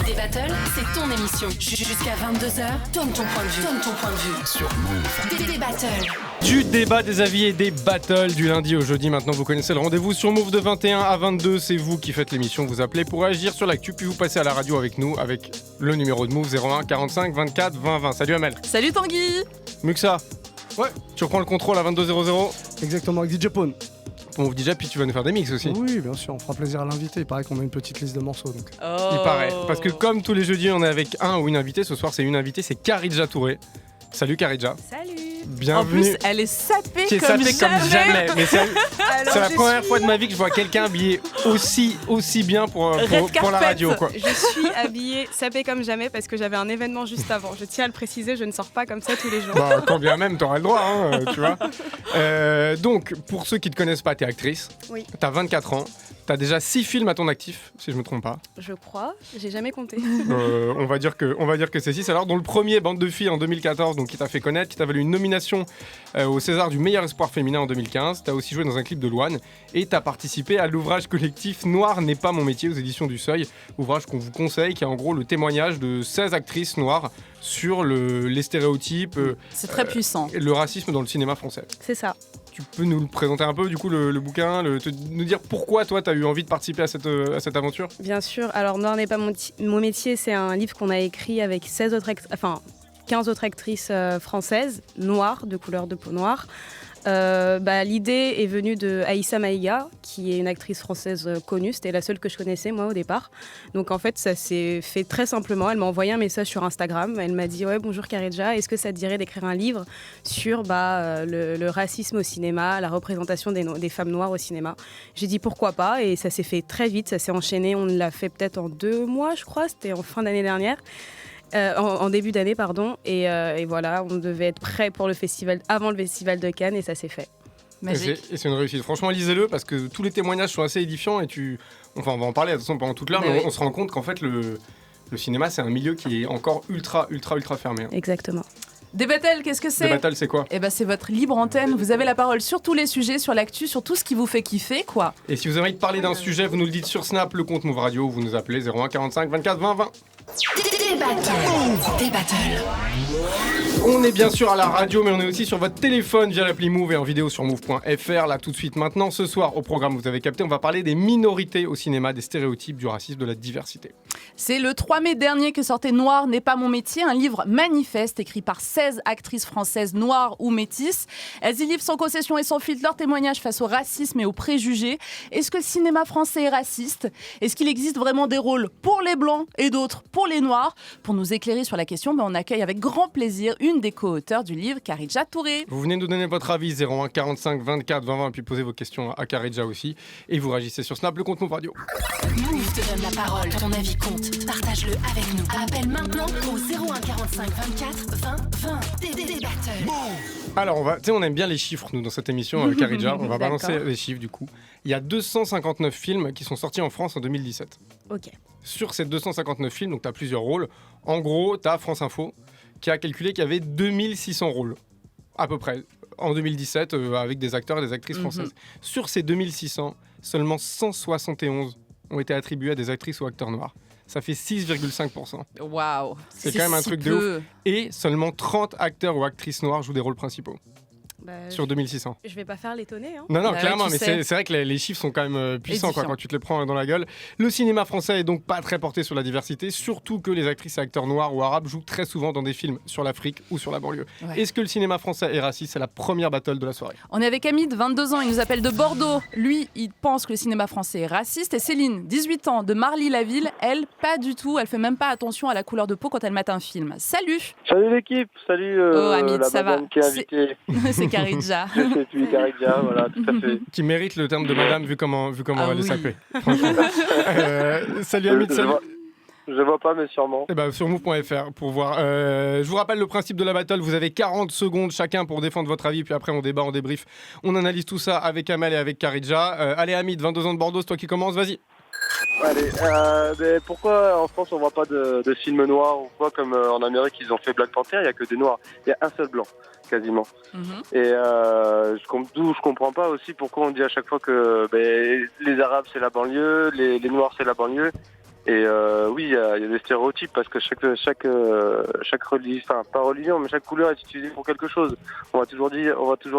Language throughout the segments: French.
Des Battles, c'est ton émission. Jusqu'à 22h, donne ton point de vue. Sur Move. Des Battles. Du débat, des avis et des battles du lundi au jeudi. Maintenant, vous connaissez le rendez-vous sur Move de 21 à 22. C'est vous qui faites l'émission. Vous appelez pour agir sur l'actu, puis vous passez à la radio avec nous, avec le numéro de Move 01 45 24 20 20. Salut Amel. Salut Tanguy. Muxa. Ouais. Tu reprends le contrôle à 22h00. Exactement, avec DJ Pone. Pour Move DJ, puis tu vas nous faire des mix aussi. Oui, bien sûr, on fera plaisir à l'invité. Il paraît qu'on a une petite liste de morceaux. Donc. Il paraît. Parce que comme tous les jeudis, on est avec un ou une invitée. Ce soir, c'est une invitée, c'est Karidja Touré. Salut Karidja. Salut. Bienvenue. En plus, elle est sapée Qui est comme sapée jamais. comme jamais. Mais c'est la première suis- fois de ma vie que je vois quelqu'un habillé aussi bien pour Red la carpet. radio, quoi. Je suis habillée sapée comme jamais parce que j'avais un événement juste avant. Je tiens à le préciser, je ne sors pas comme ça tous les jours. Bah, quand bien même, t'auras le droit, hein, tu vois. Donc, pour ceux qui te connaissent pas, t'es actrice. Oui. T'as 24 ans. T'as déjà 6 films à ton actif, si je me trompe pas. Je crois, j'ai jamais compté. On va dire que c'est 6. Alors, dont le premier, Bande de filles, en 2014, donc qui t'a fait connaître, qui t'a valu une nomination au César du meilleur espoir féminin en 2015. T'as aussi joué dans un clip de Louane. Et t'as participé à l'ouvrage collectif Noir n'est pas mon métier aux éditions du Seuil. Ouvrage qu'on vous conseille, qui est en gros le témoignage de 16 actrices noires sur les stéréotypes, C'est très puissant. et le racisme dans le cinéma français. C'est ça. Tu peux nous le présenter un peu, du coup, le bouquin, nous dire pourquoi toi, tu as eu envie de participer à cette aventure? Bien sûr. Alors, Noir n'est pas mon métier, c'est un livre qu'on a écrit avec 15 autres actrices françaises, noires, de couleur de peau noire. L'idée est venue de Aïssa Maïga, qui est une actrice française connue. C'était la seule que je connaissais, moi, au départ. Donc, en fait, ça s'est fait très simplement. Elle m'a envoyé un message sur Instagram. Elle m'a dit « Ouais, bonjour Karidja, est-ce que ça te dirait d'écrire un livre sur le racisme au cinéma, la représentation des femmes noires au cinéma ?» J'ai dit « Pourquoi pas ?» Et ça s'est fait très vite, ça s'est enchaîné. On l'a fait peut-être en 2 mois, je crois. C'était en fin d'année dernière. En début d'année, pardon. Et voilà, on devait être prêt pour le festival, avant le festival de Cannes, et ça s'est fait. Magique. Et c'est une réussite. Franchement, lisez-le, parce que tous les témoignages sont assez édifiants, et on va en parler de toute façon pendant toute l'heure, mais oui. on se rend compte qu'en fait, le cinéma, c'est un milieu qui est encore ultra fermé. Hein. Exactement. Des battles, qu'est-ce que Des c'est? battles, c'est quoi? Eh ben, c'est votre libre antenne. Vous avez la parole sur tous les sujets, sur l'actu, sur tout ce qui vous fait kiffer, quoi. Et si vous avez envie de parler d'un sujet, vous nous le dites sur Snap, le compte Move Radio, ou vous nous appelez 01 45 24 20 20. Des Battles. On est bien sûr à la radio, mais on est aussi sur votre téléphone via l'appli Move et en vidéo sur move.fr. Là, tout de suite, maintenant, ce soir, au programme, vous avez capté, on va parler des minorités au cinéma, des stéréotypes, du racisme, de la diversité. C'est le 3 mai dernier que sortait Noir n'est pas mon métier, un livre manifeste écrit par 16 actrices françaises noires ou métisses. Elles y livrent sans concession et sans filtre leur témoignage face au racisme et aux préjugés. Est-ce que le cinéma français est raciste? Est-ce qu'il existe vraiment des rôles pour les blancs et d'autres pour les noirs? Pour nous éclairer sur la question, on accueille avec grand plaisir une des co-auteurs du livre, Karidja Touré. Vous venez de nous donner votre avis, 01 45 24 20 20, et puis poser vos questions à Karidja aussi. Et vous réagissez sur Snap, le compte Move Radio. Move te donne la parole, ton avis compte. Partage-le avec nous. Appelle maintenant au 01 45 24 20 20. Des Battles. Alors, on aime bien les chiffres, nous, dans cette émission, Karidja. On va balancer D'accord. les chiffres, du coup. Il y a 259 films qui sont sortis en France en 2017. Ok. Sur ces 259 films, donc tu as plusieurs rôles. En gros, tu as France Info qui a calculé qu'il y avait 2600 rôles, à peu près, en 2017, avec des acteurs et des actrices françaises. Sur ces 2600, seulement 171 ont été attribués à des actrices ou acteurs noirs. Ça fait 6,5%. Waouh. C'est quand même un si truc de peu. ouf. Et seulement 30 acteurs ou actrices noirs jouent des rôles principaux Bah, sur 2600. je vais pas faire l'étonner. Hein. Non, Bah ouais, clairement, tu mais sais. c'est vrai que les chiffres sont quand même puissants Édifiants. quand tu te les prends dans la gueule. Le cinéma français est donc pas très porté sur la diversité, surtout que les actrices et acteurs noirs ou arabes jouent très souvent dans des films sur l'Afrique ou sur la banlieue. Ouais. Est-ce que le cinéma français est raciste? C'est la première battle de la soirée. On est avec Hamid, 22 ans, il nous appelle de Bordeaux. Lui, il pense que le cinéma français est raciste. Et Céline, 18 ans, de Marly-la-Ville, elle, pas du tout. Elle fait même pas attention à la couleur de peau quand elle mate un film. Salut. Salut l'équipe, salut Oh, Hamid, la ça va. madame qui est invitée. C'est Karidja. Je sais, tu es Karidja, voilà, tout à fait. Qui mérite le terme de madame vu comment Ah elle est oui. sapée. Franchement. Salut Hamid, salut. Je vois pas, mais sûrement. Eh ben, sur move.fr pour voir. Je vous rappelle le principe de la battle. Vous avez 40 secondes chacun pour défendre votre avis. Puis après, on débat, on débrief. On analyse tout ça avec Amel et avec Karidja. Allez, Hamid, 22 ans de Bordeaux, c'est toi qui commence. Vas-y. Allez, mais pourquoi en France on voit pas de films noirs ou quoi comme en Amérique ils ont fait Black Panther, il y a que des noirs, il y a un seul blanc quasiment. Et d'où je comprends pas aussi pourquoi on dit à chaque fois que les Arabes c'est la banlieue, les Noirs c'est la banlieue. Et oui, il y a des stéréotypes parce que chaque religion, enfin pas religion, mais chaque couleur est utilisée pour quelque chose. On va toujours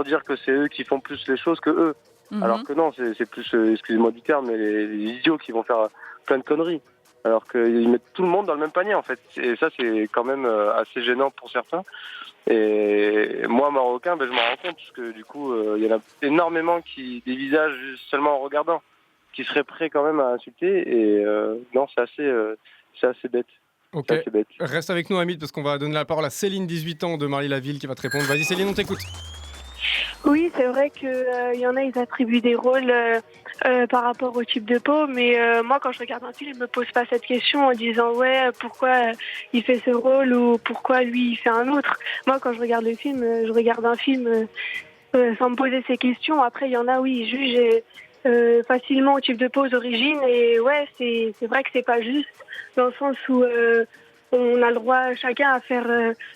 dire que c'est eux qui font plus les choses que eux. Alors que non, c'est plus, excusez-moi du terme, mais les idiots qui vont faire plein de conneries. Alors qu'ils mettent tout le monde dans le même panier en fait. Et ça, c'est quand même assez gênant pour certains. Et moi, marocain, je m'en rends compte parce que du coup, il y en a énormément des visages juste seulement en regardant, qui seraient prêts quand même à insulter. Et non, c'est assez bête. Ok, reste avec nous Hamid parce qu'on va donner la parole à Céline, 18 ans, de Marly-la-Ville, qui va te répondre. Vas-y Céline, on t'écoute. Oui, c'est vrai qu'il y en a, ils attribuent des rôles par rapport au type de peau, mais moi, quand je regarde un film, je me pose pas cette question en disant ouais, pourquoi il fait ce rôle ou pourquoi lui il fait un autre. Moi, quand je regarde le film, je regarde un film sans me poser ces questions. Après, il y en a, oui, ils jugent facilement au type de peau, aux origines, et ouais, c'est vrai que c'est pas juste dans le sens où on a le droit chacun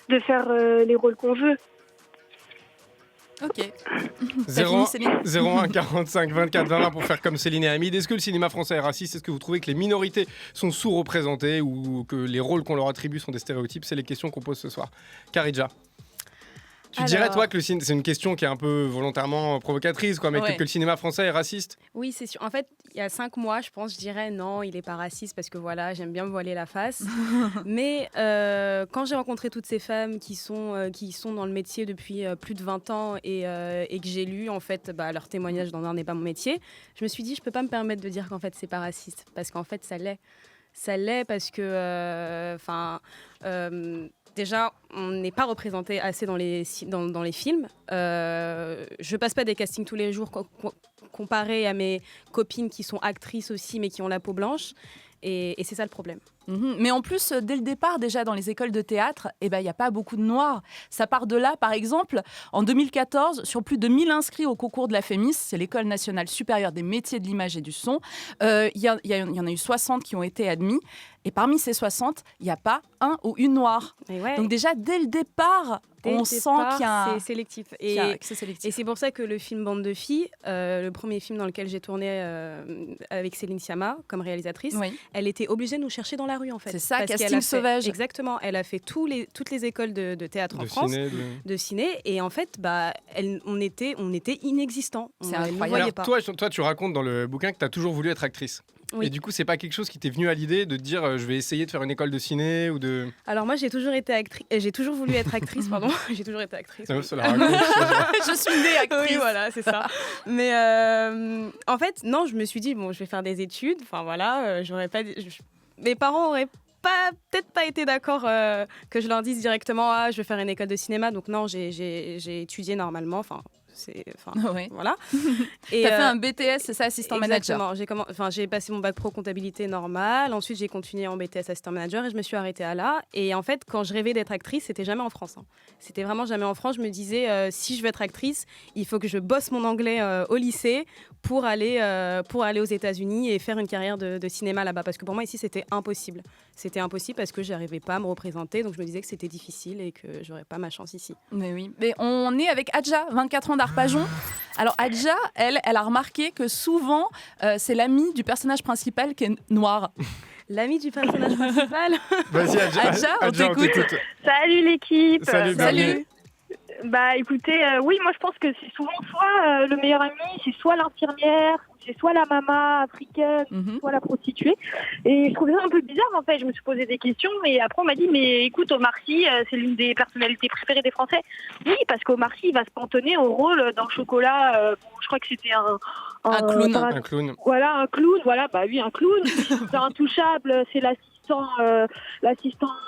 de faire les rôles qu'on veut. Ok. 01 45 24 20 pour faire comme Céline et Hamid. Est-ce que le cinéma français est raciste ? Est-ce que vous trouvez que les minorités sont sous-représentées ou que les rôles qu'on leur attribue sont des stéréotypes ? C'est les questions qu'on pose ce soir. Karidja, tu dirais toi que c'est une question qui est un peu volontairement provocatrice, quoi, mais que le cinéma français est raciste ? Oui, c'est sûr. En fait, il y a 5 mois, je pense, je dirais non, il n'est pas raciste parce que voilà, j'aime bien me voiler la face. Mais quand j'ai rencontré toutes ces femmes qui sont dans le métier depuis plus de 20 ans et que j'ai lu en fait leur témoignage dans Un n'est pas mon métier, je me suis dit je peux pas me permettre de dire qu'en fait c'est pas raciste parce qu'en fait ça l'est. Ça l'est parce que déjà, on n'est pas représenté assez dans les films. Je passe pas des castings tous les jours comparé à mes copines qui sont actrices aussi, mais qui ont la peau blanche. Et c'est ça le problème. Mais en plus, dès le départ, déjà dans les écoles de théâtre, il n'y a pas beaucoup de noirs. Ça part de là, par exemple, en 2014, sur plus de 1000 inscrits au concours de la FEMIS, c'est l'École nationale supérieure des métiers de l'image et du son, il y en a eu 60 qui ont été admis. Et parmi ces 60, il n'y a pas un ou une noire. Donc déjà, dès le départ, on sent qu'il y a... C'est sélectif. Et c'est pour ça que le film Bande de filles, le premier film dans lequel j'ai tourné avec Céline Sciamma comme réalisatrice, elle était obligée de nous chercher dans la rue en fait. C'est ça, casting sauvage. Exactement. Elle a fait toutes les écoles de théâtre en France, de ciné, et en fait, on était inexistants. C'est incroyable. Alors, toi, tu racontes dans le bouquin que tu as toujours voulu être actrice. Oui. Et du coup, c'est pas quelque chose qui t'est venu à l'idée de te dire je vais essayer de faire une école de ciné ou de... Alors moi, j'ai toujours voulu être actrice, pardon. J'ai toujours été actrice. Oui. Ça la raconte, je suis née actrice. Oui, voilà, c'est ça. Mais en fait, non, je me suis dit bon, je vais faire des études. Enfin voilà, mes parents auraient peut-être pas été d'accord que je leur dise directement je vais faire une école de cinéma. Donc non, j'ai étudié normalement. Enfin. Voilà. Et t'as fait un BTS, c'est ça, assistant manager. J'ai passé mon bac pro comptabilité normal. Ensuite, j'ai continué en BTS assistant manager et je me suis arrêtée à là. Et en fait, quand je rêvais d'être actrice, c'était jamais en France. C'était vraiment jamais en France. Je me disais, si je veux être actrice, il faut que je bosse mon anglais au lycée pour aller aux États-Unis et faire une carrière de cinéma là-bas. Parce que pour moi, ici, c'était impossible. C'était impossible parce que j'arrivais pas à me représenter. Donc, je me disais que c'était difficile et que j'aurais pas ma chance ici. Mais oui. Mais on est avec Adja, 24 ans d'Arpajon. Alors Adja, elle a remarqué que souvent, c'est l'amie du personnage principal qui est noire. L'amie du personnage principal. Vas-y Adja, on t'écoute. Salut l'équipe. Salut. Bah écoutez, oui, moi je pense que c'est souvent soit le meilleur ami, c'est soit l'infirmière, c'est soit la maman africaine, soit la prostituée. Et je trouvais ça un peu bizarre en fait, je me suis posé des questions et après on m'a dit mais écoute, Omar Sy, c'est l'une des personnalités préférées des Français. Oui, parce qu'Omar Sy va se cantonner au rôle dans Chocolat, je crois que c'était un clown. Voilà, un clown, voilà, bah oui, un clown. Dans Intouchable, c'est l'assistant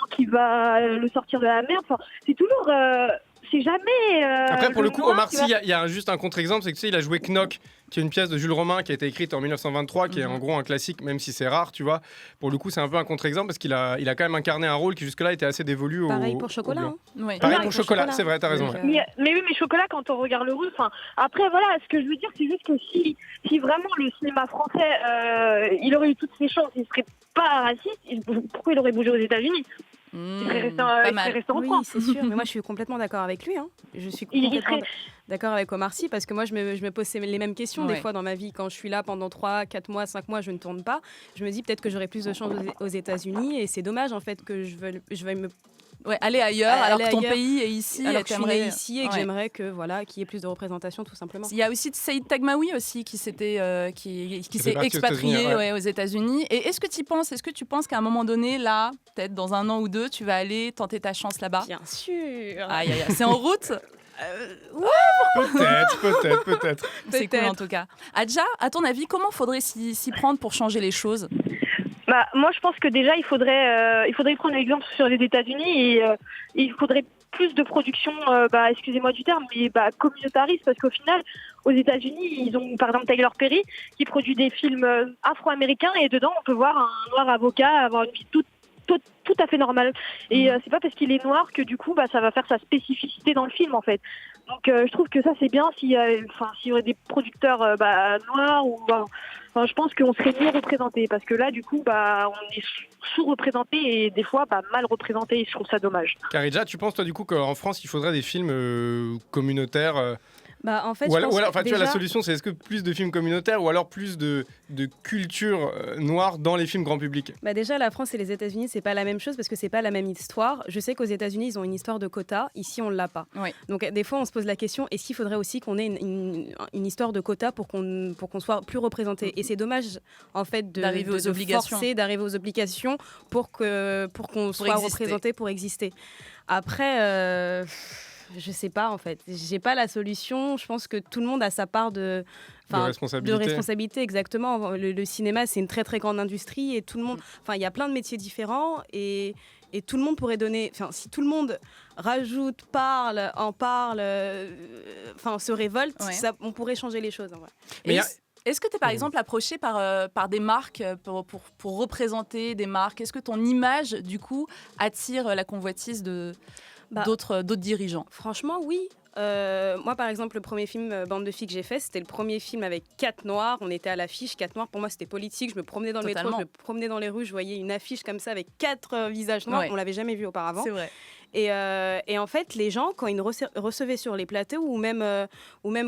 qui va le sortir de la merde. Enfin, c'est toujours... c'est jamais... Après, pour le coup, Omar Sy, il y a juste un contre-exemple, c'est que tu sais, il a joué Knock, qui est une pièce de Jules Romain qui a été écrite en 1923, qui est en gros un classique, même si c'est rare, tu vois. Pour le coup, c'est un peu un contre-exemple, parce qu'il a quand même incarné un rôle qui jusque-là était assez dévolu Pareil pour Chocolat. Pareil pour Chocolat, c'est vrai, t'as raison. Donc, mais oui, mais Chocolat, quand on regarde le rôle, après, voilà, ce que je veux dire, c'est juste que si vraiment le cinéma français, il aurait eu toutes ses chances, il serait pas raciste, pourquoi il aurait bougé aux États-Unis? Il serait resté en Oui, France. c'est sûr. Mais moi, je suis complètement d'accord avec lui. Hein. Je suis complètement d'accord avec Omar Sy parce que moi, je me pose les mêmes questions des fois dans ma vie. Quand je suis là pendant 3, 4 mois, 5 mois, je ne tourne pas. Je me dis peut-être que j'aurai plus de chance aux États-Unis et c'est dommage en fait que je veuille me aller ailleurs alors que ton pays est ici. Alors que je suis née ici et que j'aimerais qu'il y ait plus de représentation tout simplement. Il y a aussi Saïd Taghmaoui aussi qui s'est expatrié aux États-Unis. Et est-ce que tu penses qu'à un moment donné, là, peut-être dans 1 an ou 2, tu vas aller tenter ta chance là-bas? Bien sûr. C'est en route? Peut-être. C'est cool en tout cas. Adja, à ton avis, comment faudrait s'y prendre pour changer les choses? Moi, je pense que déjà, il faudrait prendre l'exemple sur les États-Unis et il faudrait plus de production, excusez-moi du terme, mais communautariste, parce qu'au final, aux États-Unis, ils ont par exemple Tyler Perry qui produit des films afro-américains et dedans, on peut voir un noir avocat avoir une vie tout à fait normale. Et c'est pas parce qu'il est noir que du coup, ça va faire sa spécificité dans le film en fait. Donc, je trouve que ça c'est bien s'il y aurait des producteurs noirs ou je pense qu'on serait mieux représentés parce que là, du coup, on est sous-représentés et des fois mal représentés et je trouve ça dommage. Karidja, tu penses toi du coup qu'en France, il faudrait des films communautaires En fait, tu vois, la solution, c'est est-ce que plus de films communautaires ou alors plus de culture noire dans les films grand public? Déjà, la France et les États-Unis, c'est pas la même chose parce que c'est pas la même histoire. Je sais qu'aux États-Unis, ils ont une histoire de quotas. Ici, on l'a pas. Oui. Donc, des fois, on se pose la question est-ce qu'il faudrait aussi qu'on ait une histoire de quotas pour qu'on soit plus représenté? Et c'est dommage, en fait, d'arriver aux obligations pour qu'on soit représenté pour exister. Après. Je sais pas en fait, j'ai pas la solution. Je pense que tout le monde a sa part de responsabilité. Exactement. Le cinéma, c'est une très très grande industrie et tout le monde. Il y a plein de métiers différents et tout le monde pourrait donner. Si tout le monde rajoute, se révolte, on pourrait changer les choses. En vrai. Mais est-ce que tu es par exemple approché par des marques pour représenter des marques? Est-ce que ton image du coup attire la convoitise d'autres dirigeants? Franchement, oui. Moi, par exemple, le premier film Bande de filles que j'ai fait, c'était le premier film avec 4 noirs. On était à l'affiche, 4 noirs. Pour moi, c'était politique. Je me promenais dans le métro, je me promenais dans les rues, je voyais une affiche comme ça avec 4 visages noirs. On l'avait jamais vu auparavant. C'est vrai. Et en fait, les gens, quand ils nous recevaient sur les plateaux ou même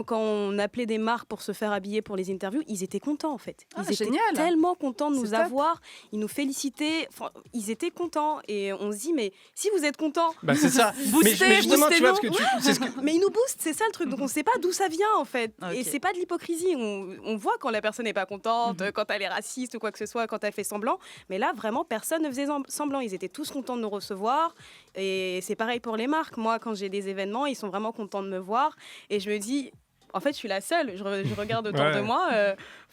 quand on appelait des marques pour se faire habiller pour les interviews, ils étaient contents en fait. Ils étaient tellement contents de nous avoir. Ils nous félicitaient. Ils étaient contents. Et on se dit, mais si vous êtes contents, c'est ça. mais justement, tu vois, mais ils nous boostent, c'est ça le truc. Donc on ne sait pas d'où ça vient en fait. Okay. Et c'est pas de l'hypocrisie. On voit quand la personne n'est pas contente, quand elle est raciste ou quoi que ce soit, quand elle fait semblant. Mais là, vraiment, personne ne faisait semblant. Ils étaient tous contents de nous recevoir. Et c'est pareil pour les marques. Moi, quand j'ai des événements, ils sont vraiment contents de me voir. Et je me dis, en fait, je suis la seule. Je regarde autour de moi.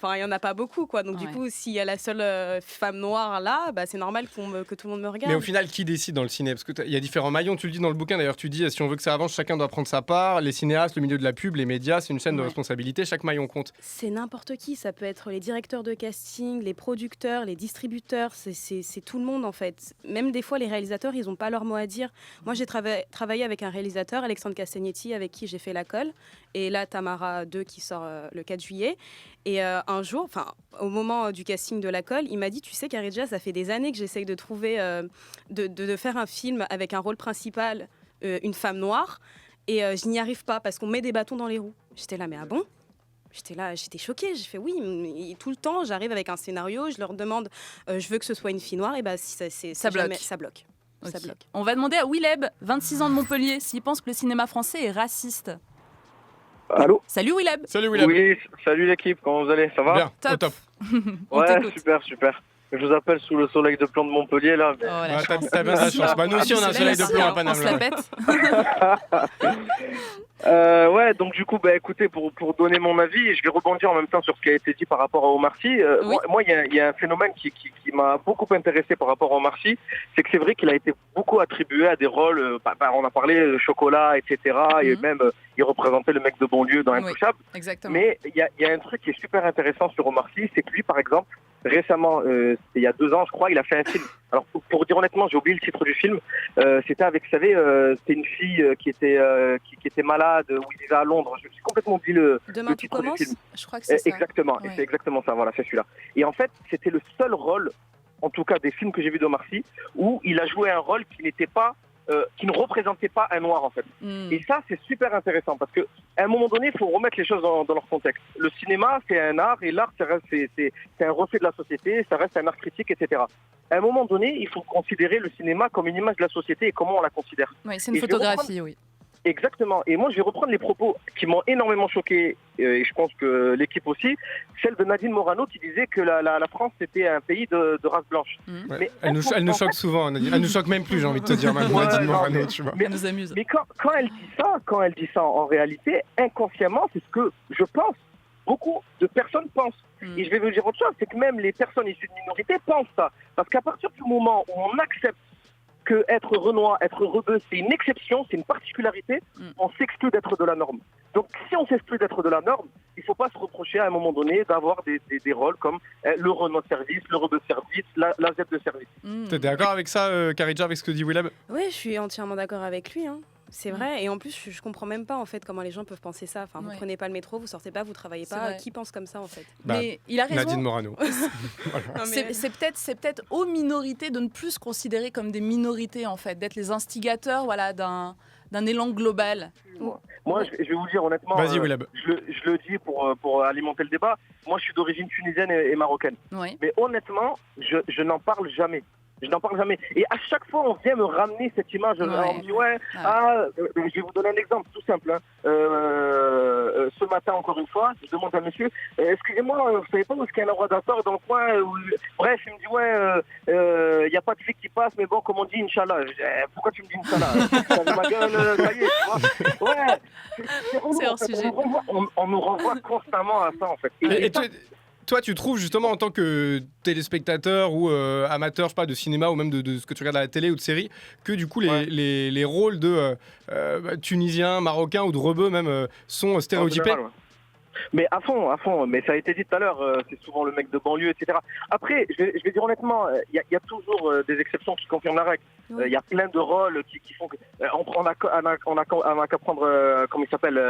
Il n'y en a pas beaucoup, quoi. Donc, du coup, s'il y a la seule femme noire là, c'est normal que tout le monde me regarde. Mais au final, qui décide dans le ciné? Parce qu'il y a différents maillons. Tu le dis dans le bouquin, d'ailleurs, tu dis, si on veut que ça avance, chacun doit prendre sa part. Les cinéastes, le milieu de la pub, les médias, c'est une chaîne de responsabilité. Chaque maillon compte. C'est n'importe qui. Ça peut être les directeurs de casting, les producteurs, les distributeurs. C'est tout le monde, en fait. Même des fois, les réalisateurs, ils n'ont pas leur mot à dire. Moi, j'ai travaillé avec un réalisateur, Alexandre Castagnetti, avec qui j'ai fait La Colle. Et là, Tamara 2 qui sort le 4 juillet. Et un jour, au moment du casting de La Colle, il m'a dit, tu sais, Karidja, ça fait des années que j'essaye de trouver, de faire un film avec un rôle principal, une femme noire, et je n'y arrive pas parce qu'on met des bâtons dans les roues. J'étais là, mais ah bon ? J'étais choquée. J'ai fait oui, tout le temps, j'arrive avec un scénario, je leur demande, je veux que ce soit une fille noire, et ça bloque. Okay. Ça bloque. On va demander à Willeb, 26 ans de Montpellier, s'il pense que le cinéma français est raciste. Allô ? Salut Willeb. Salut Willeb. Oui, salut l'équipe, comment vous allez ? Ça va ? Bien, top. Au top. Ouais, super. Je vous appelle sous le soleil de plomb de Montpellier là. Mais... T'as bien de la chance. Nous aussi on a un soleil de plomb à Paname. On se la pète. Donc du coup, écoutez, pour donner mon avis, je vais rebondir en même temps sur ce qui a été dit par rapport à Omar Sy. Moi, il y a un phénomène qui m'a beaucoup intéressé par rapport à Omar Sy, c'est que c'est vrai qu'il a été beaucoup attribué à des rôles, on a parlé de Chocolat, etc. Et même, il représentait le mec de banlieue dans Intouchable. Exactement. Mais il y a un truc qui est super intéressant sur Omar Sy, c'est que lui, par exemple, récemment, c'était il y a 2 ans, je crois, il a fait un film. Alors, pour dire honnêtement, j'ai oublié le titre du film. C'était avec, vous savez, c'était une fille qui était malade, où il vivait à Londres. Je suis complètement oublié le titre du film. Je crois que c'est ça. Exactement, et c'est exactement ça, voilà, c'est celui-là. Et en fait, c'était le seul rôle en tout cas des films que j'ai vus d'Omar Sy, où il a joué un rôle qui n'était pas, qui ne représentait pas un noir en fait. Et ça, c'est super intéressant parce que à un moment donné, il faut remettre les choses dans leur contexte. Le cinéma, c'est un art et l'art, c'est un reflet de la société, ça reste un art critique, etc. À un moment donné, il faut considérer le cinéma comme une image de la société et comment on la considère. Oui, c'est une photographie, oui. Exactement. Et moi, je vais reprendre les propos qui m'ont énormément choqué, et je pense que l'équipe aussi, celle de Nadine Morano qui disait que la France, c'était un pays de race blanche. Ouais. Mais elle nous choque souvent, Nadine. Elle nous choque même plus, j'ai envie de te dire, Nadine Morano, tu vois. Elle nous amuse. Mais quand elle dit ça, en réalité, inconsciemment, c'est ce que je pense. Beaucoup de personnes pensent. Et je vais vous dire autre chose, c'est que même les personnes issues de minorités pensent ça. Parce qu'à partir du moment où on accepte que être renois, être rebeu, c'est une exception, c'est une particularité, on s'exclue d'être de la norme. Donc si on s'exclut d'être de la norme, il ne faut pas se reprocher à un moment donné d'avoir des rôles comme le renois de service, le rebeu de service, la Z de service. T'es d'accord avec ça, Kharidja, avec ce que dit Willem ? Oui, je suis entièrement d'accord avec lui. C'est vrai, et en plus, je comprends même pas en fait comment les gens peuvent penser ça. Enfin, vous prenez pas le métro, vous sortez pas, vous travaillez pas. Qui pense comme ça en fait ? Mais il a raison. Nadine Morano. Voilà. C'est peut-être aux minorités de ne plus se considérer comme des minorités en fait, d'être les instigateurs, voilà, d'un élan global. Moi, je vais vous dire honnêtement, vas-y, Willem. je le dis pour alimenter le débat. Moi, je suis d'origine tunisienne et marocaine. Oui. Mais honnêtement, je n'en parle jamais. Je n'en parle jamais. Et à chaque fois, on vient me ramener cette image. On me dit, je vais vous donner un exemple tout simple. Ce matin, encore une fois, je demande à un monsieur, excusez-moi, vous savez pas où est-ce qu'il y a un endroit d'asseoir dans le coin Bref, il me dit, il n'y a pas de flic qui passe, mais bon, comme on dit, Inch'Allah. Pourquoi tu me dis Inch'Allah ma gueule, ça y est, tu vois. Ouais, c'est relou, hors sujet. On nous renvoie constamment à ça, en fait. Et toi, tu trouves justement en tant que téléspectateur ou amateur, je sais pas, de cinéma ou même de ce que tu regardes à la télé ou de série, que du coup les rôles de Tunisiens, Marocains ou de rebeux même sont stéréotypés. Général, mais à fond, mais ça a été dit tout à l'heure, c'est souvent le mec de banlieue, etc. Après, je vais dire honnêtement, il y a toujours des exceptions qui confirment la règle. Il y a plein de rôles qui font que... on a qu'à prendre, comment il s'appelle,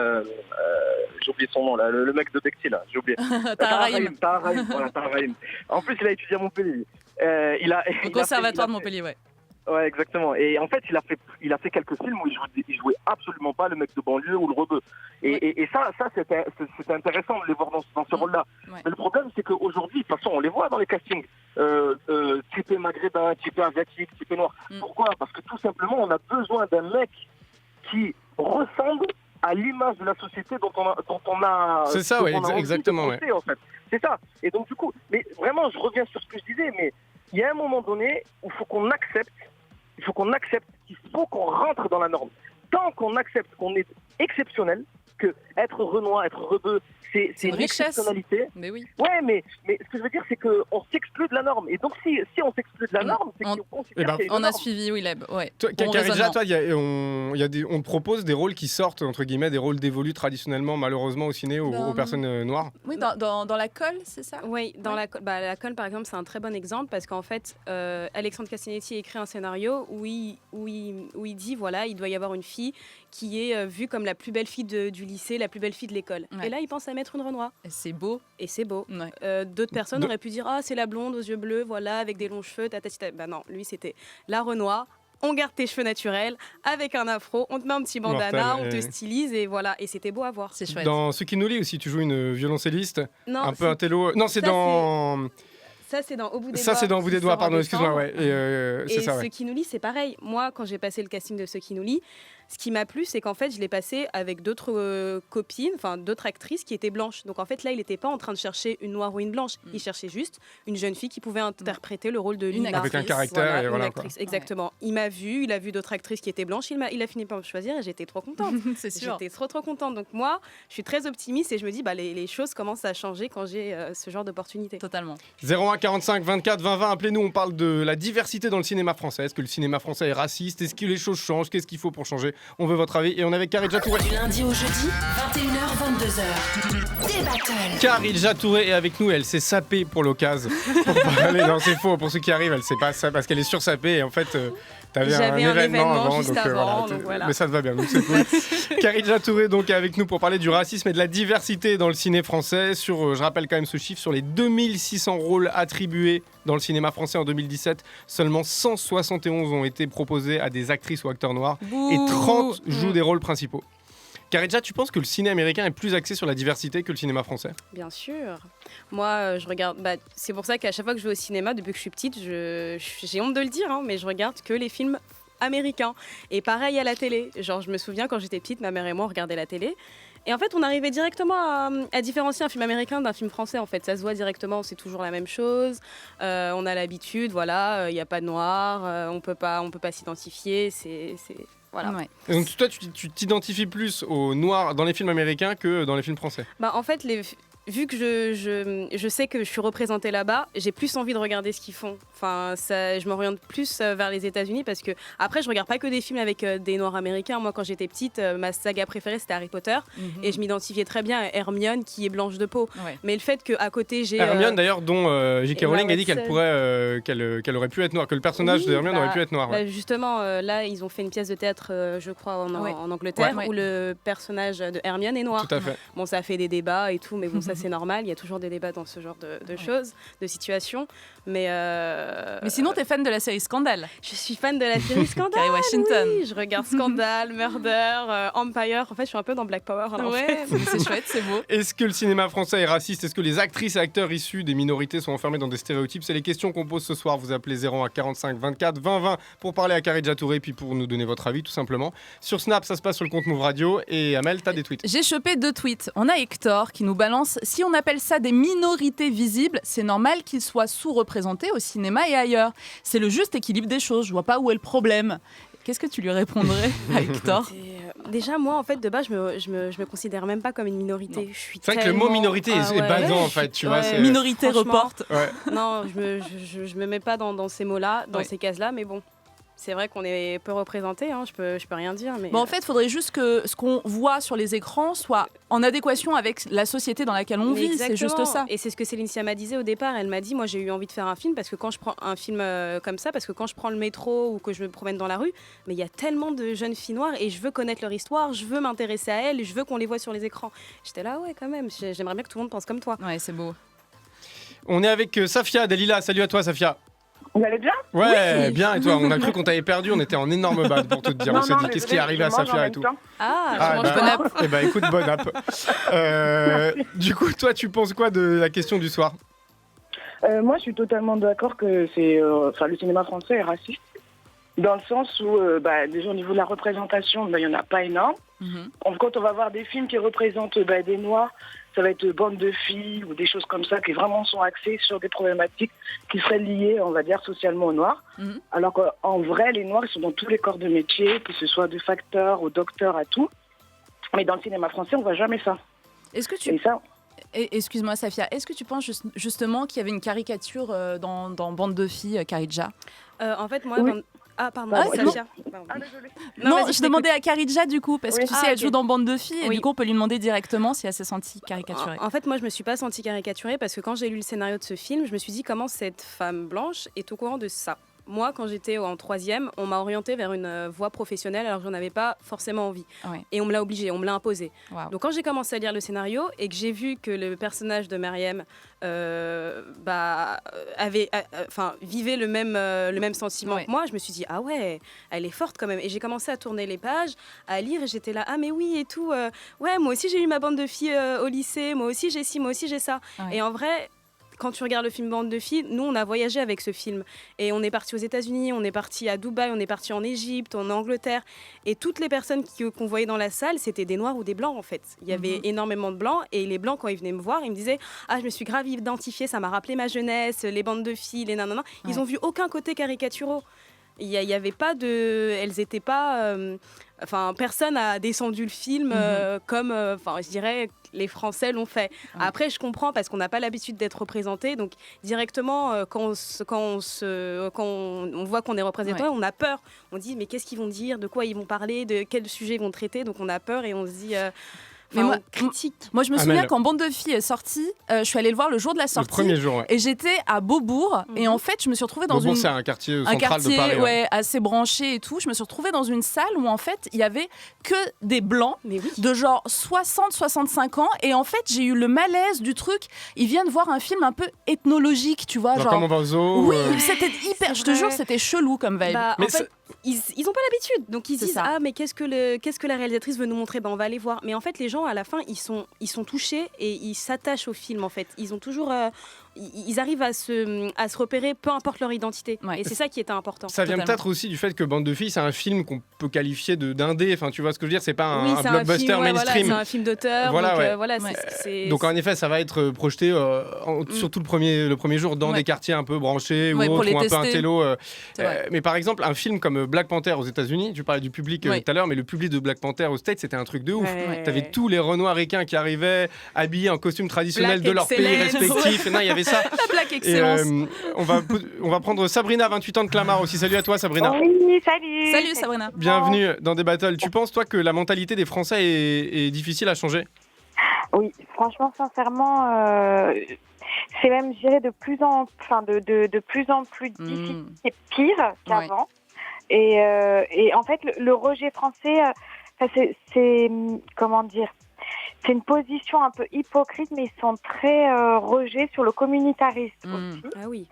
j'ai oublié son nom, là, le mec de Bekti, là, j'ai oublié. Tahar Rahim. En plus, il a étudié à Montpellier. Au conservatoire de Montpellier, ouais. Ouais, exactement. Et en fait, il a fait quelques films où il jouait absolument pas le mec de banlieue ou le rebeu. Et ça c'était intéressant de les voir dans ce rôle-là. Ouais. Mais le problème, c'est qu'aujourd'hui, de toute façon, on les voit dans les castings. Typé maghrébin, typé asiatique, typé noir. Pourquoi ? Parce que tout simplement, on a besoin d'un mec qui ressemble à l'image de la société dont on a c'est ça, oui, exactement. Penser, en fait. C'est ça. Et donc, du coup, mais vraiment, je reviens sur ce que je disais, mais il y a un moment donné où il faut qu'on accepte qu'il faut qu'on rentre dans la norme. Tant qu'on accepte qu'on est exceptionnel, que être renois, être rebeu, c'est une exceptionnalité. Mais oui. Ouais, mais ce que je veux dire, c'est qu'on s'exclut de la norme. Et donc, si on s'exclut de la norme, c'est qu'on considère qu'il y a une norme. On a suivi Willem, ouais. Kharidja, toi, on te propose des rôles qui sortent, entre guillemets, des rôles dévolus traditionnellement, malheureusement, au ciné, aux personnes noires. Oui, dans la colle, c'est ça ? Oui, dans la colle, par exemple, c'est un très bon exemple parce qu'en fait, Alexandre Castanetti écrit un scénario où il dit, voilà, il doit y avoir une fille qui est vue comme la plus belle fille du lycée, la plus belle fille de l'école. Ouais. Et là, il pense à mettre une Renoir. Et c'est beau. Ouais. D'autres personnes auraient pu dire, c'est la blonde aux yeux bleus, voilà, avec des longs cheveux, Bah non, lui, c'était la Renoir. On garde tes cheveux naturels, avec un afro, on te met un petit bandana, on te stylise, et voilà. Et c'était beau à voir. C'est chouette. Dans Ce qui nous lie aussi, tu joues une violoncelliste, non, un peu un télo. Non, c'est dans... Ça, c'est dans Au bout des doigts. Ça, c'est dans Au bout des doigts, pardon, excuse-moi. Ouais. Et Ce qui nous lie, c'est pareil. Moi, quand j'ai passé le casting de Ce qui nous lie, ce qui m'a plu, c'est qu'en fait, je l'ai passé avec d'autres copines, enfin d'autres actrices qui étaient blanches. Donc en fait, là, il n'était pas en train de chercher une noire ou une blanche. Il cherchait juste une jeune fille qui pouvait interpréter le rôle de Lina. Avec un caractère, voilà, une actrice, exactement. Ouais. Il a vu d'autres actrices qui étaient blanches, il a fini par me choisir et j'étais trop contente. C'est sûr. J'étais trop contente. Donc moi, je suis très optimiste et je me dis, les choses commencent à changer quand j'ai ce genre d'opportunité. Totalement. 01 45 24 20 20, appelez-nous, on parle de la diversité dans le cinéma français. Est-ce que le cinéma français est raciste ? Est-ce que les choses changent ? Qu'est-ce qu'il faut pour changer ? On veut votre avis. Et on est avec Kharidja Touré. Du lundi au jeudi, 21h, 22h. Des battles. Kharidja Touré est avec nous. Elle s'est sapée pour l'occasion. Non, c'est faux. Pour ceux qui arrivent, elle sait pas ça parce qu'elle est sursapée. Et en fait, T'avais un événement avant, juste avant, donc voilà. Mais ça te va bien, donc c'est cool. Kharidja Touré donc est avec nous pour parler du racisme et de la diversité dans le ciné français. Je rappelle quand même ce chiffre, sur les 2600 rôles attribués dans le cinéma français en 2017, seulement 171 ont été proposés à des actrices ou acteurs noirs et 30 jouent des rôles principaux. Kharidja, tu penses que le ciné américain est plus axé sur la diversité que le cinéma français ? Bien sûr. Moi, je regarde. C'est pour ça qu'à chaque fois que je vais au cinéma, depuis que je suis petite, j'ai honte de le dire, mais je regarde que les films américains. Et pareil à la télé. Genre, je me souviens quand j'étais petite, ma mère et moi on regardait la télé. Et en fait, on arrivait directement à différencier un film américain d'un film français. En fait, ça se voit directement. C'est toujours la même chose. On a l'habitude. Voilà, il n'y a pas de noir. On peut pas s'identifier. Voilà. Ouais. Et donc toi, tu t'identifies plus aux noirs dans les films américains que dans les films français ? En fait, vu que je sais que je suis représentée là-bas, j'ai plus envie de regarder ce qu'ils font. Enfin, je m'oriente plus vers les États-Unis parce que après, je regarde pas que des films avec des noirs américains. Moi, quand j'étais petite, ma saga préférée c'était Harry Potter et je m'identifiais très bien à Hermione qui est blanche de peau. Ouais. Mais le fait qu'à côté j'ai Hermione d'ailleurs, dont J.K. Rowling a dit qu'elle aurait pu être noire, que le personnage de Hermione aurait pu être noir. Ouais. Justement, là, ils ont fait une pièce de théâtre, je crois, en Angleterre, où le personnage de Hermione est noir. Tout à fait. Bon, ça a fait des débats et tout, mais bon, ça c'est normal. Il y a toujours des débats dans ce genre de choses, de situations. Mais sinon, t'es fan de la série Scandale. Je suis fan de la série Scandale. Kerry Washington. Oui, je regarde Scandale, Murder, Empire. En fait, je suis un peu dans Black Power. C'est chouette, c'est beau. Est-ce que le cinéma français est raciste ? Est-ce que les actrices et acteurs issus des minorités sont enfermés dans des stéréotypes ? C'est les questions qu'on pose ce soir. Vous appelez 01 45 24 20 20 pour parler à Kharidja Touré, puis pour nous donner votre avis, tout simplement. Sur Snap, ça se passe sur le compte Move Radio. Et Amel, t'as des tweets. J'ai chopé 2 tweets. On a Hector qui nous balance: si on appelle ça des minorités visibles, c'est normal qu'ils soient sous-représentés au cinéma et ailleurs. C'est le juste équilibre des choses. Je vois pas où est le problème. Qu'est-ce que tu lui répondrais à Hector ? Déjà, moi, en fait, de base, je me considère même pas comme une minorité. C'est vrai que le mot minorité est badant, en fait. Tu vois, c'est... Minorité reporte. Ouais. Non, je me mets pas dans ces mots-là, dans ces cases-là, mais bon. C'est vrai qu'on est peu représenté, je peux rien dire. Mais en fait, il faudrait juste que ce qu'on voit sur les écrans soit en adéquation avec la société dans laquelle on vit. Exactement. C'est juste ça. Et c'est ce que Céline Sciamma m'a disait au départ. Elle m'a dit, moi j'ai eu envie de faire un film parce que quand je prends un film comme ça, parce que quand je prends le métro ou que je me promène dans la rue, mais il y a tellement de jeunes filles noires et je veux connaître leur histoire, je veux m'intéresser à elles et je veux qu'on les voit sur les écrans. J'étais là, ouais, quand même, j'aimerais bien que tout le monde pense comme toi. Ouais, c'est beau. On est avec Safia Dalila. Salut à toi, Safia. Vous allez bien ? Ouais, oui. Bien, et toi ? On a cru qu'on t'avait perdu, on était en énorme bad pour te dire. On s'est dit qu'est-ce qui est arrivé à Safia et tout. Je mange bonne app. Eh ben écoute, bonne app. Du coup, toi, tu penses quoi de la question du soir ? Moi, je suis totalement d'accord que le cinéma français est raciste. Dans le sens où, déjà au niveau de la représentation, il n'y en a pas énorme. Quand on va voir des films qui représentent des Noirs, ça va être bande de filles ou des choses comme ça qui vraiment sont axées sur des problématiques qui seraient liées, on va dire, socialement aux Noirs. Alors qu'en vrai, les Noirs, ils sont dans tous les corps de métier, que ce soit de facteurs au docteur à tout. Mais dans le cinéma français, on ne voit jamais ça. Est-ce que excuse-moi, Safia, est-ce que tu penses justement qu'il y avait une caricature dans Bande de filles, Kharidja ? En fait, moi... Oui. Pardon, Safia. Non, je demandais à Kharidja du coup, parce que tu sais, elle joue dans Bande de filles, et du coup, on peut lui demander directement si elle s'est sentie caricaturée. En fait, moi, je me suis pas sentie caricaturée parce que quand j'ai lu le scénario de ce film, je me suis dit comment cette femme blanche est au courant de ça. Moi, quand j'étais en 3e, on m'a orientée vers une voie professionnelle alors que j'en avais pas forcément envie. Ouais. Et on me l'a obligée, on me l'a imposée. Wow. Donc quand j'ai commencé à lire le scénario et que j'ai vu que le personnage de Maryam vivait le même sentiment que moi, je me suis dit, ah ouais, elle est forte quand même. Et j'ai commencé à tourner les pages, à lire et j'étais là, ah mais oui et tout. Ouais, moi aussi j'ai eu ma bande de filles au lycée, moi aussi j'ai ci, moi aussi j'ai ça. Ouais. Et en vrai... Quand tu regardes le film Bande de filles, nous, on a voyagé avec ce film. Et on est parti aux États-Unis, on est parti à Dubaï, on est parti en Égypte, en Angleterre. Et toutes les personnes qu'on voyait dans la salle, c'était des Noirs ou des Blancs, en fait. Il y avait énormément de Blancs. Et les Blancs, quand ils venaient me voir, ils me disaient « Ah, je me suis grave identifiée, ça m'a rappelé ma jeunesse, les bandes de filles, les nanana. » Ils n'ont vu aucun côté caricaturaux. Il y avait pas de... Elles étaient pas... personne n'a descendu le film comme, je dirais, les Français l'ont fait. Ouais. Après, je comprends parce qu'on n'a pas l'habitude d'être représenté. Donc, directement, quand on voit qu'on est représenté, on a peur. On dit, mais qu'est-ce qu'ils vont dire ? De quoi ils vont parler ? De quel sujet ils vont traiter ? Donc, on a peur et on se dit... Mais moi, critique. Moi, je me souviens Amel. quand Bande de filles est sortie, je suis allée le voir le jour de la Le sortie. premier jour, ouais. Et j'étais à Beaubourg. Et en fait, je me suis retrouvée dans Beaubourg, une... c'est un quartier un central quartier de Paris. ouais, assez branché et tout. Je me suis retrouvée dans une salle où en fait il y avait que des blancs de genre 60-65 ans et en fait j'ai eu le malaise du truc. Ils viennent voir un film un peu ethnologique, tu vois, Genre comme on va au zoo. Oui, c'était hyper. Je te jure, c'était chelou comme vibe. Bah, Mais en fait, ils ont pas l'habitude, donc ils C'est disent ça. ah mais qu'est-ce que la réalisatrice veut nous montrer, on va aller voir. Mais en fait les gens à la fin ils sont touchés et ils s'attachent au film en fait. Ils ont toujours ils arrivent à se repérer peu importe leur identité. Et c'est ça qui était important. Ça vient peut-être aussi du fait que Bande de filles, c'est un film qu'on peut qualifier d'indé. Enfin, tu vois ce que je veux dire, c'est pas un c'est blockbuster film, ouais, mainstream. voilà, c'est un film d'auteur. Voilà, donc, ouais. voilà, Donc en effet, ça va être projeté surtout le premier jour dans des quartiers un peu branchés ou pour autres, les ou un peu tester. intello. C'est vrai. Mais par exemple, un film comme Black Panther aux États-Unis, tu parlais du public tout à l'heure, mais le public de Black Panther aux States, c'était un truc de ouf. T'avais tous les Renois-Ricains qui arrivaient habillés en costume traditionnel Black de leur pays excellence. respectifs. Non, il y avait ça. La Black Et, Excellence. on va prendre Sabrina, 28 ans de Clamart aussi. Salut à toi, Sabrina. Oui, salut. Salut Sabrina. Bienvenue dans des battles. Tu penses, toi, que la mentalité des Français est difficile à changer? Oui, franchement, sincèrement, c'est même, je dirais, de plus en plus difficile et pire qu'avant. Et en fait, le rejet français, c'est comment dire, c'est une position un peu hypocrite, mais ils sont très rejet sur le communautarisme aussi. Ah oui.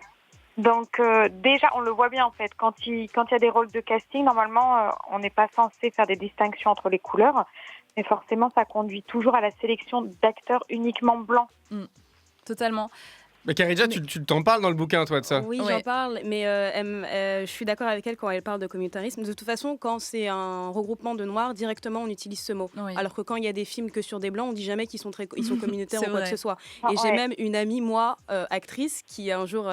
Donc déjà, on le voit bien en fait, quand il y a des rôles de casting, normalement, on n'est pas censé faire des distinctions entre les couleurs, mais forcément, ça conduit toujours à la sélection d'acteurs uniquement blancs. Totalement. Mais Karidja, tu t'en parles dans le bouquin, toi, de ça? Oui, j'en parle, mais je suis d'accord avec elle quand elle parle de communautarisme. De toute façon, quand c'est un regroupement de noirs, directement, on utilise ce mot. Oui. Alors que quand il y a des films que sur des blancs, on dit jamais qu'ils sont communautaires ou quoi vrai. que ce soit. Ah, Et j'ai même une amie, moi, actrice, qui un jour...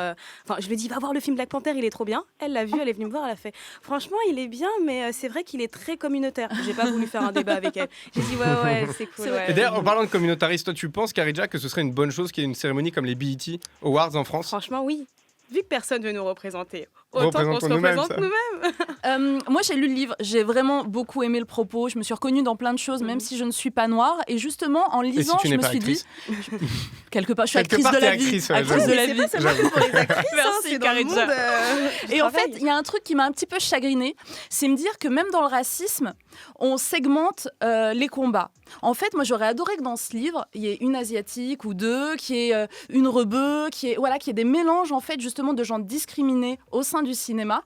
je lui ai dit, va voir le film Black Panther, il est trop bien. Elle l'a vu, elle est venue me voir, elle a fait, franchement, il est bien, mais c'est vrai qu'il est très communautaire. J'ai pas voulu faire un débat avec elle. J'ai dit, ouais, c'est cool. C'est vrai. Ouais. Et d'ailleurs, en parlant de communautariste, toi, tu penses, Karidja, que ce serait une bonne chose qu'il y ait une cérémonie comme les BET Awards en France? Franchement, oui. Vu que personne veut nous représenter, autant qu'on se Représentons nous-mêmes, représente ça. nous-mêmes. Moi, j'ai lu le livre, j'ai vraiment beaucoup aimé le propos, je me suis reconnue dans plein de choses, même si je ne suis pas noire. Et justement, en lisant, tu je n'es me pas suis actrice dit... Quelque part, je suis Quelque actrice part, de t'es la vie. actrice, ouais, Actrice j'avoue. de la C'est vie. pas seulement pour les actrices, Merci, c'est dans le Karidja. monde. Et en fait, il y a un truc qui m'a un petit peu chagrinée, c'est me dire que même dans le racisme, on segmente les combats. En fait, moi, j'aurais adoré que dans ce livre, il y ait une asiatique ou deux, qu'il y ait une rebeu, qu'il y ait des mélanges, en fait, justement, de gens discriminés au sein du cinéma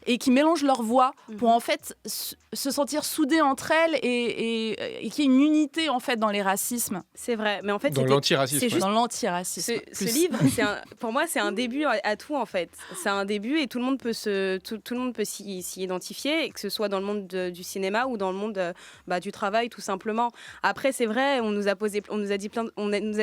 et qui mélangent leurs voix pour, en fait, se sentir soudés entre elles et qu'il y ait une unité, en fait, dans les racismes. C'est vrai, mais en fait, Dans l'antiracisme. c'est juste Dans l'antiracisme. ce livre, pour moi, c'est un début à tout en fait. C'est un début et tout le monde peut s'y identifier, et que ce soit dans le monde du cinéma ou dans le monde du travail, tout simplement. Après, c'est vrai, on nous a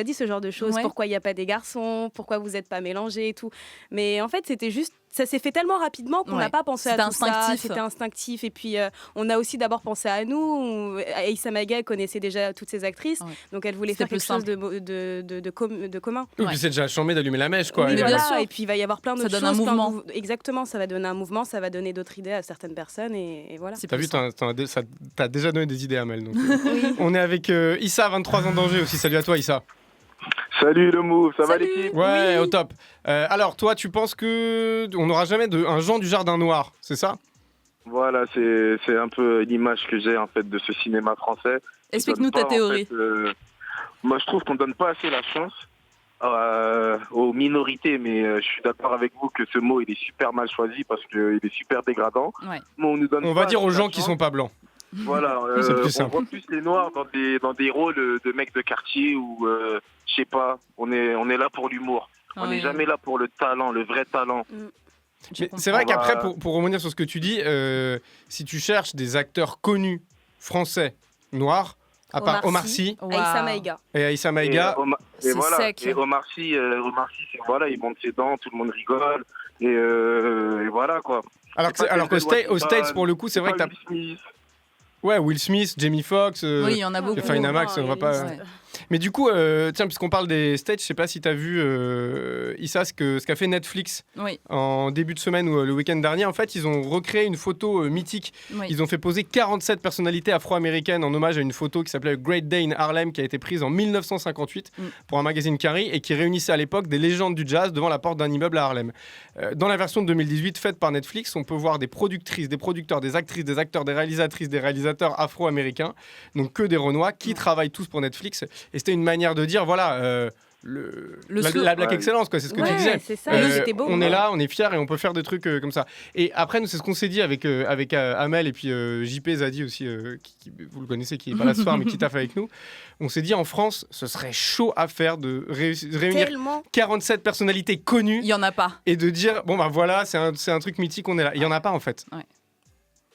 dit ce genre de choses. Ouais. Pourquoi il n'y a pas des garçons? Pourquoi vous n'êtes pas mélangés et tout? Mais en fait, c'était juste. Ça s'est fait tellement rapidement qu'on n'a pas pensé à tout ça. C'était instinctif. Et puis, on a aussi d'abord pensé à nous. Aïssa Maïga connaissait déjà toutes ces actrices. Ouais. Donc, elle voulait C'était faire quelque chose de commun. Oui, puis c'est déjà chambé d'allumer la mèche, quoi. Oui, Et, voilà. bien sûr. Et puis, il va y avoir plein d'autres Ça choses. donne un mouvement. Exactement, ça va donner un mouvement, ça va donner d'autres idées à certaines personnes. Et voilà. C'est T'as vu, t'as déjà donné des idées à Mel. Donc, Oui. on est avec Issa, 23 ans d'Angers aussi. Salut à toi, Issa. Salut le move, ça va Salut. l'équipe? Ouais, au top. Alors, toi, tu penses que on n'aura jamais un Jean du Jardin Noir, c'est ça? Voilà, c'est un peu l'image que j'ai en fait de ce cinéma français. Explique-nous ta théorie. Moi, je trouve qu'on donne pas assez la chance aux minorités, mais je suis d'accord avec vous que ce mot il est super mal choisi parce qu'il est super dégradant. Ouais. Mais on nous donne On pas va dire assez aux la gens qui chance. sont pas blancs. Voilà, C'est plus on simple. voit plus les noirs dans des rôles de mecs de quartier ou je sais pas. On est là pour l'humour. On n'est jamais là pour le talent, le vrai talent. Mais c'est vrai qu'après, pour revenir sur ce que tu dis, si tu cherches des acteurs connus français noirs, à part Omar Sy Aïssa Maïga. et Aïssa Maïga, Et voilà. Et Omar Sy, voilà, il monte ses dents, tout le monde rigole. Et voilà quoi. alors qu'au States, pour le coup, c'est vrai que t'as. Ouais, Will Smith, Jamie Foxx, Oui, il y en a beaucoup. Finamax, on va pas. Ouais. Mais du coup, tiens, puisqu'on parle des States, je sais pas si tu as vu, Issa, ce qu'a fait Netflix en début de semaine ou le week-end dernier. En fait, ils ont recréé une photo mythique. Ils ont fait poser 47 personnalités afro-américaines en hommage à une photo qui s'appelait Great Day in Harlem, qui a été prise en 1958 pour un magazine Carrie et qui réunissait à l'époque des légendes du jazz devant la porte d'un immeuble à Harlem. Dans la version de 2018 faite par Netflix, on peut voir des productrices, des producteurs, des actrices, des acteurs, des réalisatrices, des réalisateurs afro-américains, donc que des Renois, qui travaillent tous pour Netflix. Et c'était une manière de dire, voilà... la Black Excellence, quoi, c'est ce que tu disais. C'est ça, on est là, on est fiers et on peut faire des trucs comme ça. Et après, nous, c'est ce qu'on s'est dit avec Amel et puis JP Zadi aussi, qui, vous le connaissez, qui est pas là ce soir, mais qui taffe avec nous. On s'est dit, en France, ce serait chaud à faire de réunir 47 personnalités connues. Il y en a pas. Et de dire, bon ben voilà, c'est un truc mythique, on est là. Il y en a pas en fait. Ouais.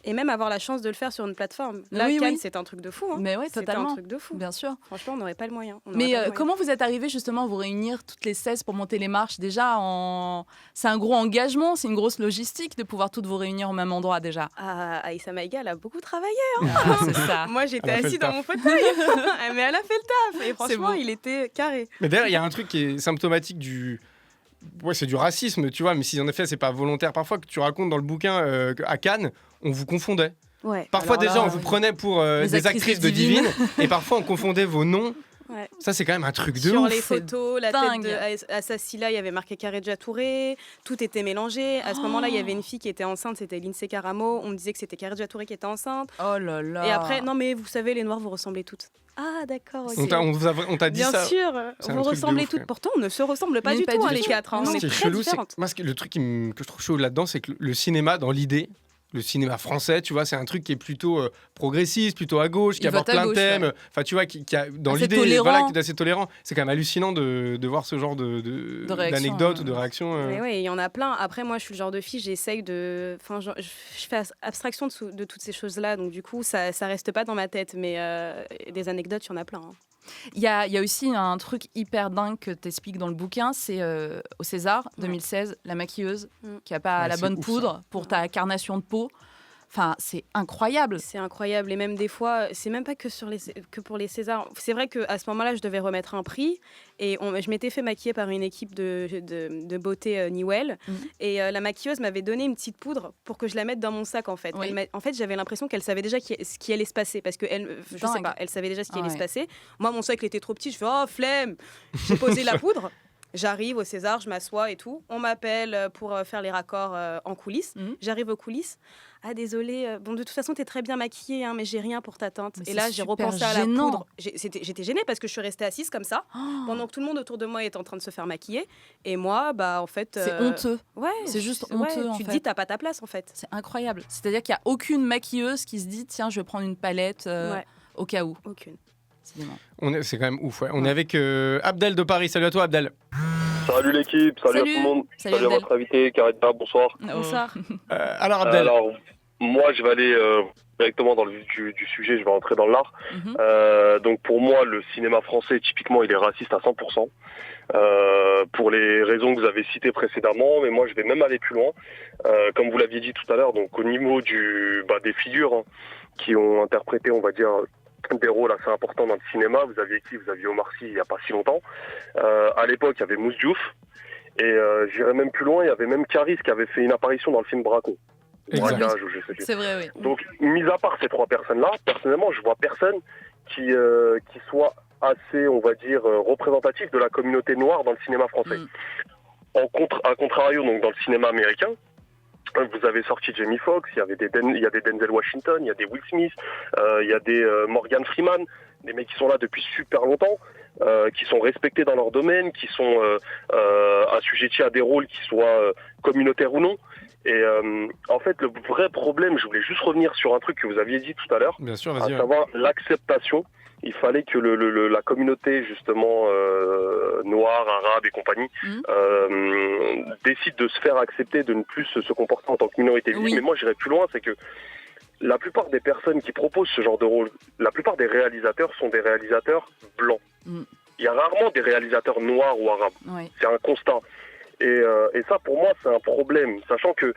Et même avoir la chance de le faire sur une plateforme. Là, Cannes, c'est un truc de fou. Hein. Mais oui, totalement. C'est un truc de fou. Bien sûr. Franchement, on n'aurait pas le moyen. Mais comment vous êtes arrivés justement à vous réunir toutes les 16 pour monter les marches déjà C'est un gros engagement, c'est une grosse logistique de pouvoir toutes vous réunir au même endroit déjà. Aïssa Maïga, elle a beaucoup travaillé. Hein. C'est ça. Moi, j'étais assise dans mon fauteuil. Mais elle a fait le taf. Et franchement, il était carré. Mais d'ailleurs, il y a un truc qui est symptomatique du... Ouais, c'est du racisme, tu vois, mais si en effet, c'est pas volontaire. Parfois, que tu racontes dans le bouquin qu'à Cannes, on vous confondait. Ouais. Parfois, déjà, on vous prenait pour des actrices de Divine, et parfois, on confondait vos noms. Ouais. Ça, c'est quand même un truc de ouf. Sur les photos, la tête d'Assasila, il y avait marqué Karedja Touré, tout était mélangé. À ce moment-là, il y avait une fille qui était enceinte, c'était Lindsay Karamo. On me disait que c'était Karedja Touré qui était enceinte. Oh là là. Et après, non mais vous savez, les Noirs, vous ressemblez toutes. Ah d'accord, ok. On t'a dit bien ça. Bien sûr, vous ressemblez toutes. Pourtant, on ne se ressemble pas du tout, les quatre. On est très différentes. Moi, le truc que je trouve chaud là-dedans, c'est que le cinéma, dans l'idée, le cinéma français, tu vois, c'est un truc qui est plutôt progressiste, plutôt à gauche, qui aborde plein de thèmes. Ouais. Enfin, tu vois, qui a dans l'idée, voilà, qui est assez tolérant. C'est quand même hallucinant de voir ce genre d'anecdotes ou de réactions. Mais oui, il y en a plein. Après, moi, je suis le genre de fille, j'essaye de... Enfin, je fais abstraction de toutes ces choses-là, donc du coup, ça reste pas dans ma tête. Mais des anecdotes, il y en a plein. Hein. Il y a aussi un truc hyper dingue que tu expliques dans le bouquin, c'est au César 2016, la maquilleuse qui n'a pas la bonne poudre pour ta carnation de peau. Enfin, c'est incroyable. C'est incroyable. Et même des fois, c'est même pas que pour les Césars. C'est vrai qu'à ce moment-là, je devais remettre un prix. Et je m'étais fait maquiller par une équipe de beauté Newell. Et la maquilleuse m'avait donné une petite poudre pour que je la mette dans mon sac, en fait. Oui. En fait, j'avais l'impression qu'elle savait déjà ce qui allait se passer. Parce qu'elle, je sais pas, elle savait déjà ce qui allait se passer. Moi, mon sac, il était trop petit. Je fais, oh, flemme. J'ai posé la poudre. J'arrive au César, je m'assois et tout. On m'appelle pour faire les raccords en coulisses. J'arrive aux coulisses. Ah, désolée. Bon, de toute façon, t'es très bien maquillée, hein, mais j'ai rien pour ta teinte. Et là, j'ai repensé à la poudre. J'étais gênée parce que je suis restée assise comme ça, pendant que tout le monde autour de moi était en train de se faire maquiller. Et moi, bah, en fait... C'est honteux. Ouais. C'est juste honteux, en fait. Tu te dis, t'as pas ta place, en fait. C'est incroyable. C'est-à-dire qu'il n'y a aucune maquilleuse qui se dit, tiens, je vais prendre une palette au cas où. Aucune. C'est quand même ouf, ouais. On est avec Abdel de Paris. Salut à toi, Abdel. Salut l'équipe, salut à tout le monde. Salut à votre invité, Karetta, bonsoir. Bonsoir. Alors, Abdel. Moi, je vais aller directement dans le vif du sujet, je vais rentrer dans l'art. Donc pour moi, le cinéma français, typiquement, il est raciste à 100%. Pour les raisons que vous avez citées précédemment, mais moi je vais même aller plus loin. Comme vous l'aviez dit tout à l'heure, donc au niveau des figures qui ont interprété, on va dire, des rôles assez importants dans le cinéma. Vous aviez Omar Sy il n'y a pas si longtemps. À l'époque, il y avait Mouss Diouf. Et j'irais même plus loin, il y avait même Caris qui avait fait une apparition dans le film Braco. Braquage, c'est vrai, oui. Donc, mis à part ces trois personnes-là, personnellement, je vois personne qui soit assez, on va dire, représentatif de la communauté noire dans le cinéma français. À contrario, donc, dans le cinéma américain, vous avez sorti Jamie Foxx, il y a des Denzel Washington, il y a des Will Smith, il y a des Morgan Freeman, des mecs qui sont là depuis super longtemps, qui sont respectés dans leur domaine, qui sont assujettis à des rôles qui soient communautaires ou non. Et en fait, le vrai problème, je voulais juste revenir sur un truc que vous aviez dit tout à l'heure, bien sûr, vas-y, à savoir l'acceptation. Il fallait que la communauté, justement, noire, arabe et compagnie, décide de se faire accepter, de ne plus se comporter en tant que minorité visible. Mais moi, j'irais plus loin, c'est que la plupart des personnes qui proposent ce genre de rôle, la plupart des réalisateurs sont des réalisateurs blancs. Il y a rarement des réalisateurs noirs ou arabes. C'est un constat. Et ça, pour moi, c'est un problème, sachant que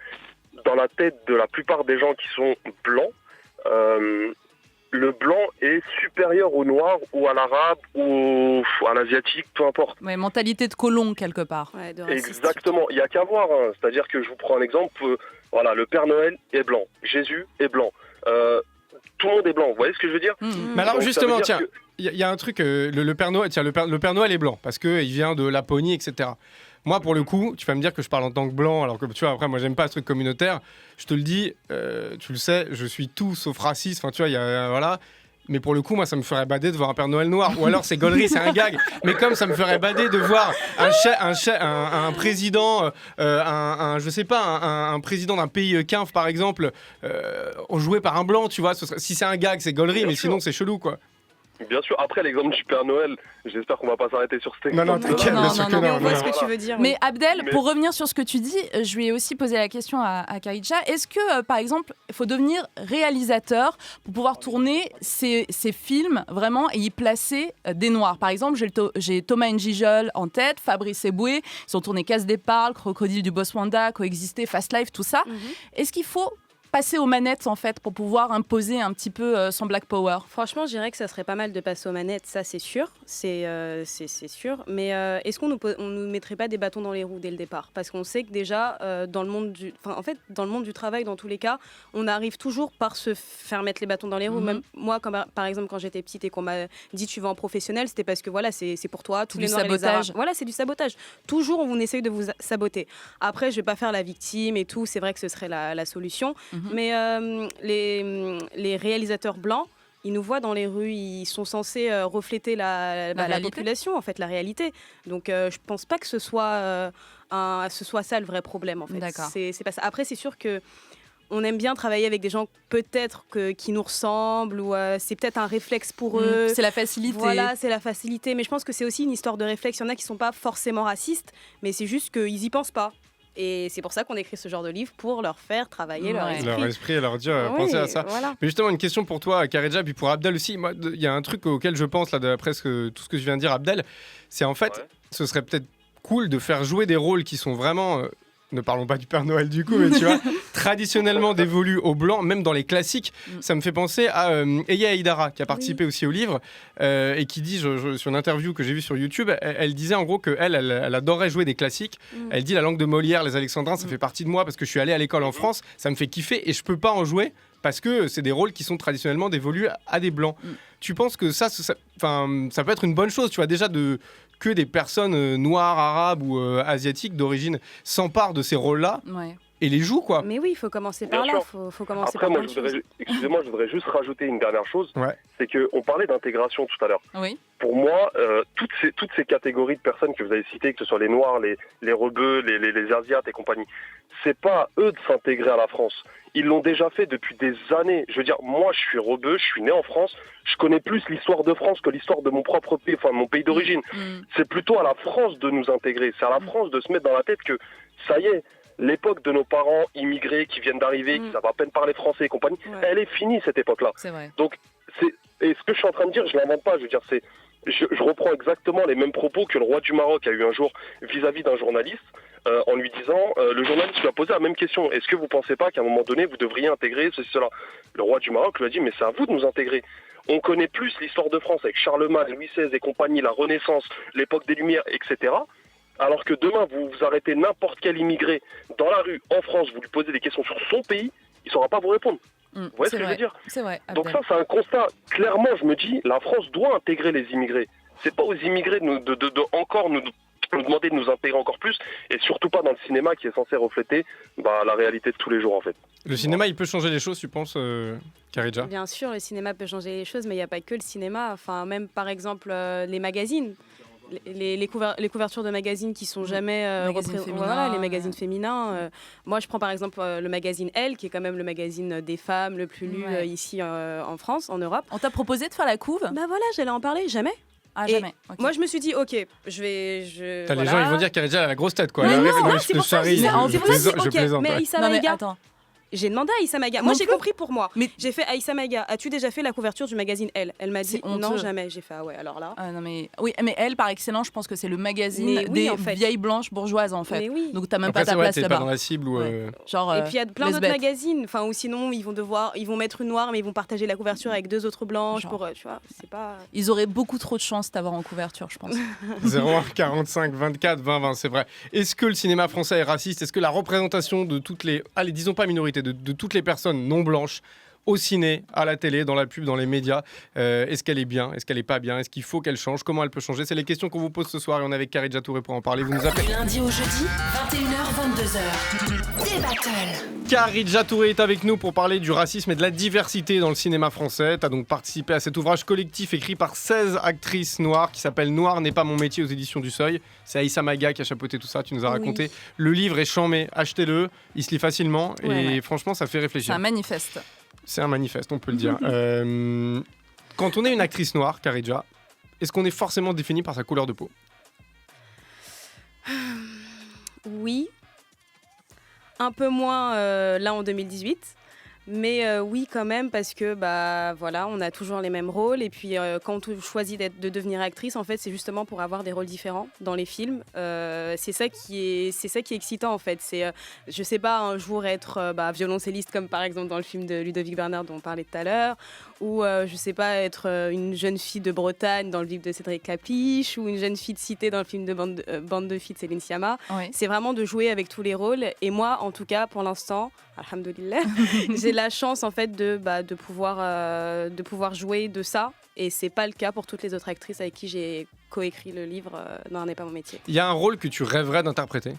dans la tête de la plupart des gens qui sont blancs, le blanc est supérieur au noir ou à l'arabe ou à l'asiatique, peu importe. Ouais, mentalité de colon quelque part. Ouais, Exactement, il n'y a qu'à voir. Hein. C'est-à-dire que je vous prends un exemple, voilà, le Père Noël est blanc, Jésus est blanc. Tout le monde est blanc, vous voyez ce que je veux dire? Mais alors Donc, justement, tiens, que... il y a un truc, le Père Noël, tiens, le Père Noël est blanc parce qu'il vient de Laponie, etc. Moi, pour le coup, tu vas me dire que je parle en tant que blanc, alors que tu vois, après, moi, j'aime pas ce truc communautaire. Je te le dis, tu le sais, je suis tout sauf raciste. Enfin, tu vois, voilà. Mais pour le coup, moi, ça me ferait bader de voir un Père Noël noir. Ou alors, c'est gaulerie, c'est un gag. Mais comme ça me ferait bader de voir un président, je sais pas, un président d'un pays quinf, par exemple, joué par un blanc, tu vois. Si c'est un gag, c'est gaulerie, mais sinon, c'est chelou, quoi. Bien sûr, après l'exemple du Père Noël, j'espère qu'on va pas s'arrêter sur cet exemple. Non, t'inquiète, bien sûr que non. On voit ce que tu veux dire. Mais Abdel, pour revenir sur ce que tu dis, je lui ai aussi posé la question à Khadija. Est-ce que, par exemple, il faut devenir réalisateur pour pouvoir tourner ces films vraiment et y placer des Noirs? Par exemple, j'ai Thomas N'Gijol en tête, Fabrice Eboué, ils ont tourné Casse Départ, Crocodile du Botswana, Coexister, Fast Life, tout ça. Est-ce qu'il faut passer aux manettes en fait pour pouvoir imposer un petit peu son Black Power? Franchement, je dirais que ça serait pas mal de passer aux manettes, ça c'est sûr, c'est sûr. Mais est-ce qu'on nous mettrait pas des bâtons dans les roues dès le départ? Parce qu'on sait que déjà dans le monde du travail, dans tous les cas, on arrive toujours par se faire mettre les bâtons dans les roues. Même moi, par exemple, quand j'étais petite et qu'on m'a dit tu vas en professionnel, c'était parce que voilà, c'est pour toi, tous les Noirs et les Arabes. Voilà, c'est du sabotage. Toujours, on essaye de vous saboter. Après, je vais pas faire la victime et tout. C'est vrai que ce serait la solution. Mais les réalisateurs blancs, ils nous voient dans les rues, ils sont censés refléter la population, en fait, la réalité. Donc, je pense pas que ce soit ça le vrai problème, en fait. D'accord. C'est pas ça. Après, c'est sûr que on aime bien travailler avec des gens peut-être qui nous ressemblent ou c'est peut-être un réflexe pour eux. C'est la facilité. Voilà, c'est la facilité. Mais je pense que c'est aussi une histoire de réflexe. Il y en a qui sont pas forcément racistes, mais c'est juste qu'ils y pensent pas. Et c'est pour ça qu'on écrit ce genre de livre, pour leur faire travailler leur esprit. Et leur dire, pensez à ça. Voilà. Mais justement, une question pour toi, Khadija, puis pour Abdel aussi. Moi, il y a un truc auquel je pense, là, d'après tout ce que je viens de dire, Abdel, c'est en fait, ce serait peut-être cool de faire jouer des rôles qui sont vraiment... ne parlons pas du Père Noël du coup, mais tu vois, traditionnellement dévolus aux Blancs, même dans les classiques. Ça me fait penser à Eya Aïdara, qui a participé aussi au livre, et qui dit, sur une interview que j'ai vue sur YouTube, elle disait en gros qu'elle adorait jouer des classiques. Elle dit la langue de Molière, les Alexandrins, ça fait partie de moi parce que je suis allée à l'école en France, ça me fait kiffer et je peux pas en jouer parce que c'est des rôles qui sont traditionnellement dévolus à des Blancs. Tu penses que ça peut être une bonne chose, tu vois, déjà que des personnes noires, arabes ou asiatiques d'origine s'emparent de ces rôles-là et les jouent, quoi. Mais oui, il faut commencer par là. Faut commencer Après, par excusez-moi, je voudrais juste rajouter une dernière chose. C'est qu'on parlait d'intégration tout à l'heure. Oui. Pour moi, toutes ces catégories de personnes que vous avez citées, que ce soit les Noirs, les Rebeux, les Asiates et compagnie, c'est pas eux de s'intégrer à la France. Ils l'ont déjà fait depuis des années. Je veux dire, moi, je suis Rebeu, je suis né en France. Je connais plus l'histoire de France que l'histoire de mon propre pays, enfin mon pays d'origine. C'est plutôt à la France de nous intégrer. C'est à la France de se mettre dans la tête que ça y est, l'époque de nos parents immigrés qui viennent d'arriver, qui savent à peine parler français et compagnie, elle est finie, cette époque-là. C'est vrai. Donc, et ce que je suis en train de dire, je l'invente pas. Je veux dire, je reprends exactement les mêmes propos que le roi du Maroc a eu un jour vis-à-vis d'un journaliste, en lui disant, le journaliste lui a posé la même question. Est-ce que vous pensez pas qu'à un moment donné, vous devriez intégrer ceci, cela? Le roi du Maroc lui a dit, mais c'est à vous de nous intégrer. On connaît plus l'histoire de France avec Charlemagne, Louis XVI et compagnie, la Renaissance, l'époque des Lumières, etc. Alors que demain, vous arrêtez n'importe quel immigré dans la rue, en France, vous lui posez des questions sur son pays, il ne saura pas vous répondre. Vous voyez ce que je veux dire? C'est vrai. Donc ça, c'est un constat. Clairement, je me dis, la France doit intégrer les immigrés. C'est pas aux immigrés de encore nous demander de nous intégrer encore plus, et surtout pas dans le cinéma qui est censé refléter la réalité de tous les jours, en fait. Le cinéma, il peut changer les choses, tu penses, Khadija? Bien sûr, le cinéma peut changer les choses, mais il n'y a pas que le cinéma. Enfin, même par exemple les magazines. Les couvertures de magazines qui sont jamais féminins, les magazines féminins. Moi, je prends par exemple le magazine Elle, qui est quand même le magazine des femmes le plus lu ici en France, en Europe. On t'a proposé de faire la couve? Bah voilà, j'allais en parler, jamais. Ah, jamais. Okay. Moi, je me suis dit, ok, je vais. Les gens, ils vont dire qu'Khadija a la grosse tête, quoi. Mais non, c'est pour ça que je plaisante. Mais Issa Maïga, attends. J'ai demandé à Aïssa Maga. Moi, j'ai compris pour moi. Mais j'ai fait Aïssa Maga, as-tu déjà fait la couverture du magazine Elle ? Elle m'a dit non, jamais. J'ai fait ouais, alors là. Non, mais Elle, par excellence, je pense que c'est le magazine des vieilles blanches bourgeoises, en fait. Mais oui. Donc, t'as même pas ta place là-bas. Pas dans la cible ou. Genre, et puis, il y a plein d'autres magazines. Enfin, ou sinon, ils vont mettre une noire, mais ils vont partager la couverture avec 2 autres blanches. Genre. Pour, tu vois, c'est pas. Ils auraient beaucoup trop de chance d'avoir en couverture, je pense. 01 45 24 20 20, c'est vrai. Est-ce que le cinéma français est raciste ? Est-ce que la représentation de toutes les, disons pas minorités, de toutes les personnes non blanches au ciné, à la télé, dans la pub, dans les médias, est-ce qu'elle est bien ? Est-ce qu'elle est pas bien ? Est-ce qu'il faut qu'elle change ? Comment elle peut changer ? C'est les questions qu'on vous pose ce soir et on est avec Kharidja Touré pour en parler. Vous nous appelez du lundi au jeudi, 21h, 22h. Des battles. Kharidja Touré est avec nous pour parler du racisme et de la diversité dans le cinéma français. Tu as donc participé à cet ouvrage collectif écrit par 16 actrices noires qui s'appelle « Noir n'est pas mon métier » aux éditions du Seuil. C'est Aïssa Maga qui a chapeauté tout ça, tu nous as raconté. Oui. Le livre est chambé, achetez-le, il se lit facilement et franchement ça fait réfléchir. C'est un manifeste. C'est un manifeste, on peut le dire. Quand on est une actrice noire, Kharidja, est-ce qu'on est forcément défini par sa couleur de peau ? Oui. Un peu moins là en 2018. Mais oui quand même parce que voilà, on a toujours les mêmes rôles et puis quand on choisit de devenir actrice en fait c'est justement pour avoir des rôles différents dans les films. C'est ça qui est excitant en fait. C'est je sais pas un jour être violoncelliste comme par exemple dans le film de Ludovic Bernard dont on parlait tout à l'heure ou je sais pas être une jeune fille de Bretagne dans le livre de Cédric Clapiche ou une jeune fille de cité dans le film de Bande de filles de Céline Sciamma. Oui. C'est vraiment de jouer avec tous les rôles et moi en tout cas pour l'instant alhamdoulilah j'ai la chance en fait de pouvoir jouer de ça et c'est pas le cas pour toutes les autres actrices avec qui j'ai coécrit le livre Non, n'est pas mon métier. Il y a un rôle que tu rêverais d'interpréter ?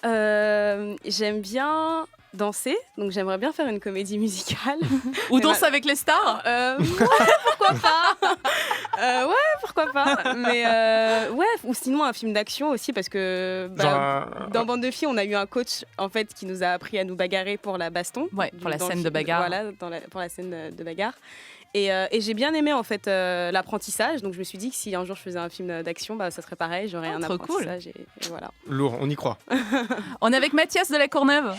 J'aime bien danser, donc j'aimerais bien faire une comédie musicale. Ou Danser avec les stars. Pourquoi pas. Pourquoi pas. Mais ou sinon un film d'action aussi parce que dans Bande de filles, on a eu un coach en fait qui nous a appris à nous bagarrer pour la baston. Ouais, pour la scène de bagarre. Voilà, pour la scène de bagarre. Et j'ai bien aimé en fait l'apprentissage, donc je me suis dit que si un jour je faisais un film d'action, ça serait pareil, j'aurais un apprentissage cool. et voilà. Lourd, on y croit. On est avec Mathias de la Courneuve.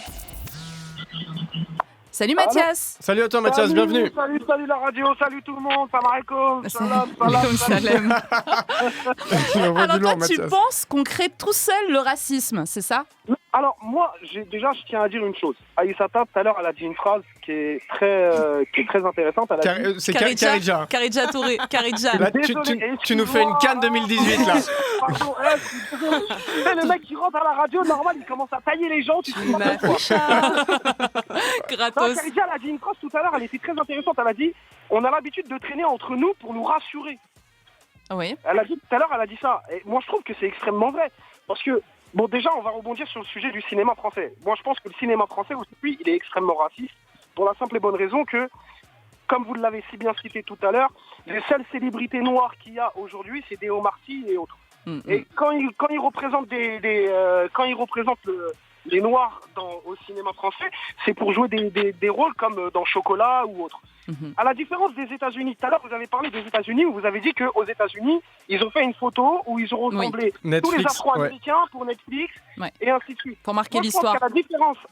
Salut Mathias. Salut à toi Mathias, bienvenue. Salut la radio, salut tout le monde, salam alaikum. Salam. Alors toi tu penses qu'on crée tout seul le racisme, c'est ça ? Alors moi, je tiens à dire une chose. Aïssa tout à l'heure, elle a dit une phrase qui est très intéressante. C'est Kharidja. Kharidja Touré. Kharidja. Tu nous fais une canne 2018 là. Pardon, le mec qui rentre à la radio, normal, il commence à tailler les gens. Tu te dis Gratos. Kharidja, elle a dit une phrase tout à l'heure, elle était très intéressante. Elle a dit, on a l'habitude de traîner entre nous pour nous rassurer. Oui. Elle a dit tout à l'heure, elle a dit ça. Et moi, je trouve que c'est extrêmement vrai. Parce que bon, déjà, on va rebondir sur le sujet du cinéma français. Moi, je pense que le cinéma français, aujourd'hui, il est extrêmement raciste, pour la simple et bonne raison que, comme vous l'avez si bien cité tout à l'heure, les seules célébrités noires qu'il y a aujourd'hui, c'est des Omar Sy et autres. Et quand ils représentent les Noirs au cinéma français, c'est pour jouer des rôles comme dans Chocolat ou autre. À la différence des États-Unis, tout à l'heure vous avez parlé des États-Unis où vous avez dit qu'aux États-Unis ils ont fait une photo où ils ont ressemblé tous les Afro-Américains pour Netflix et ainsi de suite. Pour marquer l'histoire. Je pense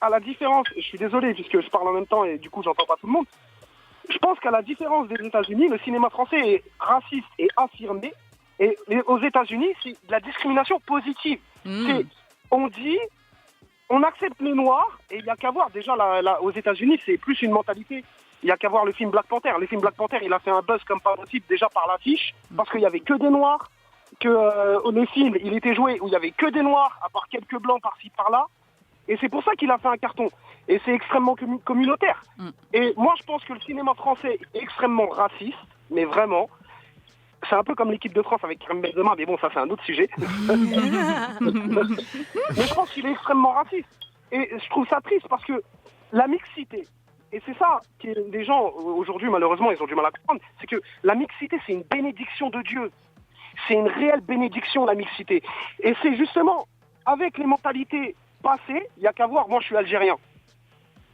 qu'à la différence, je suis désolé puisque je parle en même temps et du coup j'entends pas tout le monde. Je pense qu'à la différence des États-Unis, le cinéma français est raciste et affirmé et aux États-Unis c'est de la discrimination positive. On accepte les Noirs et il n'y a qu'à voir déjà aux États-Unis c'est plus une mentalité. Il n'y a qu'à voir le film Black Panther. Le film Black Panther, il a fait un buzz comme pas possible déjà par l'affiche, parce qu'il n'y avait que des Noirs, que le film, il était joué où il n'y avait que des Noirs, à part quelques Blancs par-ci, par-là. Et c'est pour ça qu'il a fait un carton. Et c'est extrêmement communautaire. Et moi, je pense que le cinéma français est extrêmement raciste, mais vraiment. C'est un peu comme l'équipe de France avec Karim Benzema, mais bon, ça c'est un autre sujet. Mais je pense qu'il est extrêmement raciste. Et je trouve ça triste parce que la mixité, et c'est ça que les gens, aujourd'hui, malheureusement, ils ont du mal à comprendre, c'est que la mixité, c'est une bénédiction de Dieu. C'est une réelle bénédiction, la mixité. Et c'est justement, avec les mentalités passées, il n'y a qu'à voir, moi je suis algérien.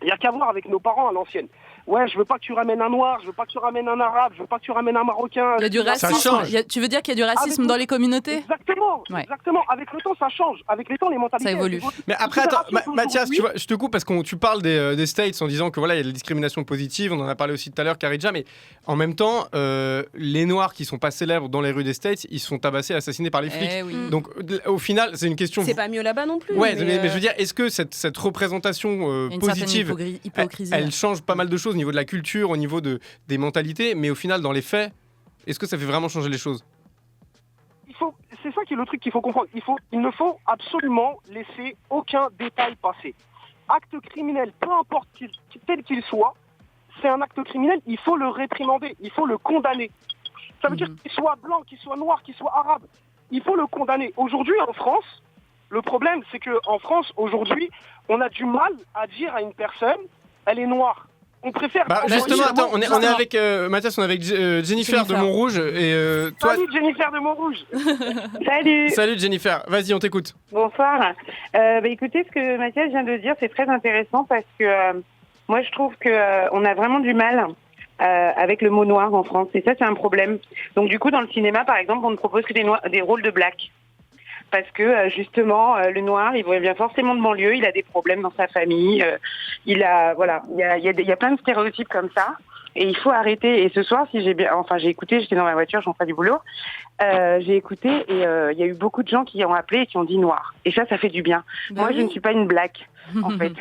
Il n'y a qu'à voir avec nos parents à l'ancienne. Ouais, je veux pas que tu ramènes un noir, je veux pas que tu ramènes un arabe, je veux pas que tu ramènes un marocain. Il y a du racisme. Tu veux dire qu'il y a du racisme dans les communautés ? Exactement, exactement. Avec le temps, ça change. Avec le temps, les mentalités... Ça évolue. Mais après, attends, Mathias, tu vois, je te coupe parce que tu parles des States en disant que voilà, il y a de la discrimination positive. On en a parlé aussi tout à l'heure, Kharidja. Mais en même temps, les Noirs qui sont pas célèbres dans les rues des States, ils sont tabassés, assassinés par les flics. Oui. Donc, au final, c'est une question. C'est pas mieux là-bas non plus. Ouais, mais je veux dire, est-ce que cette représentation positive, elle change pas mal de choses au niveau de la culture, au niveau des mentalités, mais au final, dans les faits, est-ce que ça fait vraiment changer les choses ? C'est ça qui est le truc qu'il faut comprendre. Il ne faut absolument laisser aucun détail passer. Acte criminel, peu importe tel qu'il soit, c'est un acte criminel, il faut le réprimander, il faut le condamner. Ça veut dire qu'il soit blanc, qu'il soit noir, qu'il soit arabe, il faut le condamner. Aujourd'hui, en France, le problème, c'est qu'en France, aujourd'hui, on a du mal à dire à une personne, elle est noire. On préfère... justement, attends, on est avec Mathias, on est avec Jennifer de Montrouge. Et, toi... Salut Jennifer de Montrouge. Salut. Salut Jennifer, vas-y, on t'écoute. Bonsoir. Écoutez, ce que Mathias vient de dire, c'est très intéressant parce que moi, je trouve qu'on a vraiment du mal avec le mot noir en France. Et ça, c'est un problème. Donc du coup, dans le cinéma, par exemple, on ne propose que des rôles de black. Parce que justement, le noir, il vient forcément de banlieue, il a des problèmes dans sa famille, il y a plein de stéréotypes comme ça. Et il faut arrêter. Et ce soir, j'ai écouté, j'étais dans ma voiture, j'en fais du boulot. J'ai écouté et il y a eu beaucoup de gens qui ont appelé et qui ont dit noir. Et ça fait du bien. Moi, je ne suis pas une black, en fait.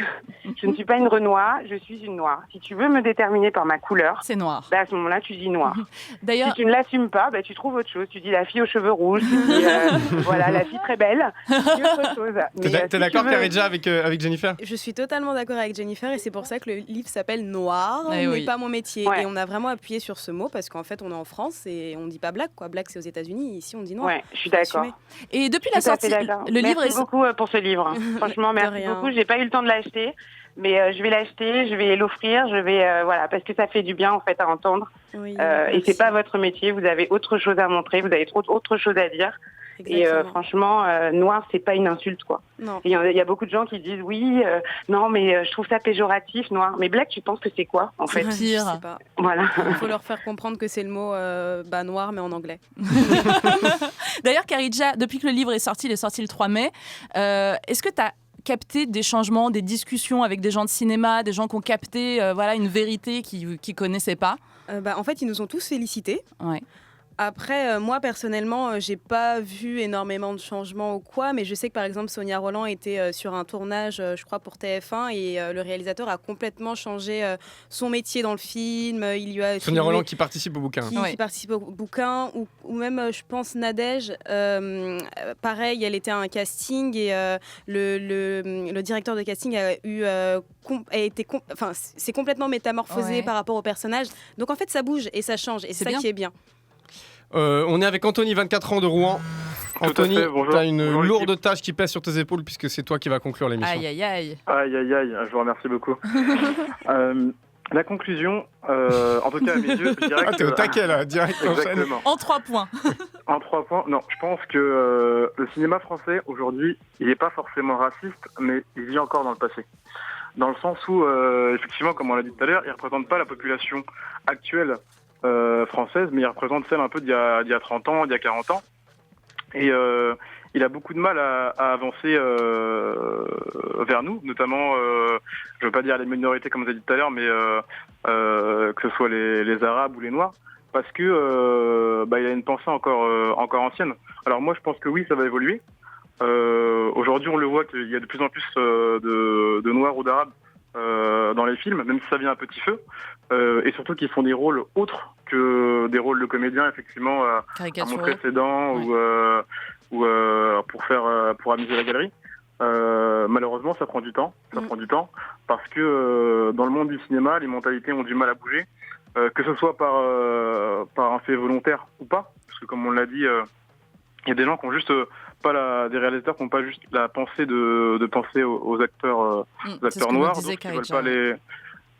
Je ne suis pas une Renoir, je suis une noire. Si tu veux me déterminer par ma couleur, c'est noir. À ce moment-là, tu dis noir. D'ailleurs, si tu ne l'assumes pas, tu trouves autre chose. Tu dis la fille aux cheveux rouges, tu dis voilà, la fille très belle, tu dis autre chose. T'es d'accord, Kharidja, avec Jennifer ? Je suis totalement d'accord avec Jennifer et c'est pour ça que le livre s'appelle Noir, n'est pas mon métier. Ouais. Et on a vraiment appuyé sur ce mot parce qu'en fait, on est en France et on ne dit pas black, quoi. Black, c'est aux États-Unis. Ici, on dit noir. Ouais, je suis d'accord. Et depuis la sortie, le livre Merci beaucoup pour ce livre. Franchement, merci beaucoup. J'ai pas eu le temps de l'acheter, mais je vais l'acheter, je vais l'offrir, parce que ça fait du bien en fait à entendre. Oui, et c'est pas votre métier. Vous avez autre chose à montrer, vous avez autre chose à dire. Exactement. Et franchement, noir, c'est pas une insulte, quoi. Il y a beaucoup de gens qui disent oui, non, mais je trouve ça péjoratif, noir. Mais black, tu penses que c'est quoi, en fait ? Pire. Je sais pas. Voilà. Il faut leur faire comprendre que c'est le mot noir, mais en anglais. D'ailleurs, Kharidja, depuis que le livre est sorti, il est sorti le 3 mai, est-ce que tu as capté des changements, des discussions avec des gens de cinéma, des gens qui ont capté une vérité qu'ils ne connaissaient pas ? En fait, ils nous ont tous félicités. Ouais. Après, moi, personnellement, j'ai pas vu énormément de changements ou quoi, mais je sais que, par exemple, Sonia Rolland était sur un tournage, je crois, pour TF1, et le réalisateur a complètement changé son métier dans le film. Il lui a Sonia Rolland qui participe au bouquin. Qui participe au bouquin, ou même, je pense, Nadège. Pareil, elle était à un casting, et le directeur de casting s'est complètement métamorphosé par rapport au personnage. Donc, en fait, ça bouge et ça change, et c'est ça qui est bien. On est avec Anthony, 24 ans de Rouen. Anthony, tu as une lourde tâche qui pèse sur tes épaules puisque c'est toi qui vas conclure l'émission. Aïe, aïe, aïe. Aïe, aïe, aïe, je vous remercie beaucoup. La conclusion, en tout cas à mes yeux, je dirais t'es au taquet là, direct. Exactement. En 3 points. En 3 points, non, je pense que le cinéma français, aujourd'hui, il n'est pas forcément raciste, mais il vit encore dans le passé. Dans le sens où, effectivement, comme on l'a dit tout à l'heure, il ne représente pas la population actuelle française, mais il représente celle un peu d'il y a 30 ans, d'il y a 40 ans. Et il a beaucoup de mal à avancer vers nous, notamment, je ne veux pas dire les minorités comme vous avez dit tout à l'heure, mais que ce soit les Arabes ou les Noirs, parce que il a une pensée encore ancienne. Alors moi, je pense que oui, ça va évoluer. Aujourd'hui, on le voit qu'il y a de plus en plus de Noirs ou d'Arabes dans les films, même si ça vient à petit feu, et surtout qu'ils font des rôles autres que des rôles de comédiens, effectivement, à montrer ses dents ou pour amuser la galerie. Malheureusement, ça prend du temps. Ça prend du temps parce que dans le monde du cinéma, les mentalités ont du mal à bouger, que ce soit par un fait volontaire ou pas, parce que comme on l'a dit, il y a des gens qui ont juste des réalisateurs qui n'ont pas juste la pensée de penser aux acteurs noirs, donc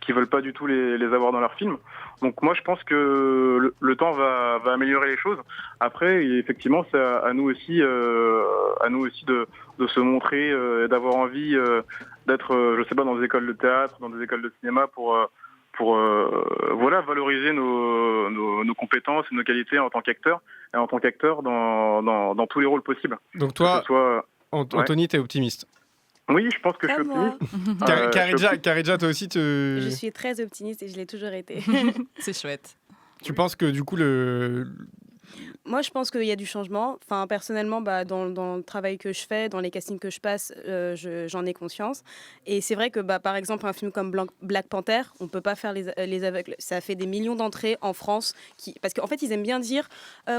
qui veulent pas du tout les avoir dans leurs films. Donc moi je pense que le temps va améliorer les choses. Après effectivement c'est à nous aussi de se montrer et d'avoir envie d'être je sais pas dans des écoles de théâtre, dans des écoles de cinéma pour valoriser nos compétences et nos qualités en tant qu'acteur et en tant qu'acteur dans tous les rôles possibles. Donc toi Anthony, t'es optimiste? Oui, je pense que je suis optimiste. Karidja, toi aussi Je suis très optimiste et je l'ai toujours été. C'est chouette. Tu penses que du coup Moi, je pense qu'il y a du changement. Enfin, personnellement, dans le travail que je fais, dans les castings que je passe, j'en ai conscience. Et c'est vrai que, par exemple, un film comme Black Panther, on ne peut pas faire les aveugles. Ça a fait des millions d'entrées en France. Parce qu'en fait, ils aiment bien dire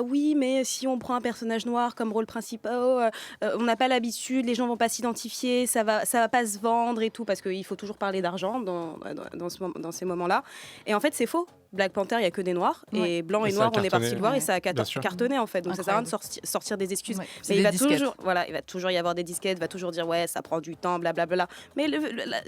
oui, mais si on prend un personnage noir comme rôle principal, on n'a pas l'habitude, les gens ne vont pas s'identifier, ça va pas se vendre et tout. Parce qu'il faut toujours parler d'argent dans ces moments-là. Et en fait, c'est faux. Black Panther, il n'y a que des noirs. Et blanc et noir, on est parti le voir et ça a cartonné en fait. Donc ça sert à rien de sortir des excuses. Ouais, mais il va toujours y avoir des disquettes, il va toujours dire ouais, ça prend du temps, blablabla. Mais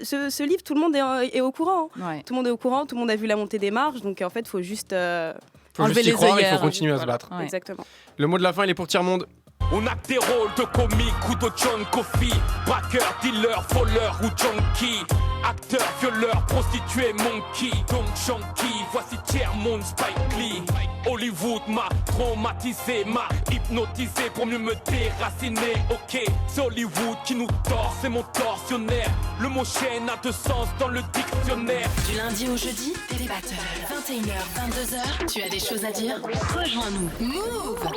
ce livre, tout le monde est au courant. Hein. Tout le monde est au courant, tout le monde a vu la montée des marges. Donc en fait, il faut juste enlever les croire, il faut continuer à se battre. Exactement. Le mot de la fin, il est pour Tiers-Monde. On a des rôles de comique ou de John Coffey, braqueur, dealer, voleur ou junkie, acteur, violeur, prostituée, monkey, donc junkie, voici Tiers-Monde, Spike Lee. Hollywood m'a traumatisé, m'a hypnotisé pour mieux me déraciner. Ok, c'est Hollywood qui nous tord, c'est mon tortionnaire. Le mot chaîne a deux sens dans le dictionnaire. Du lundi au jeudi, des battles. 21h, 22h, tu as des choses à dire? Rejoins-nous. Move!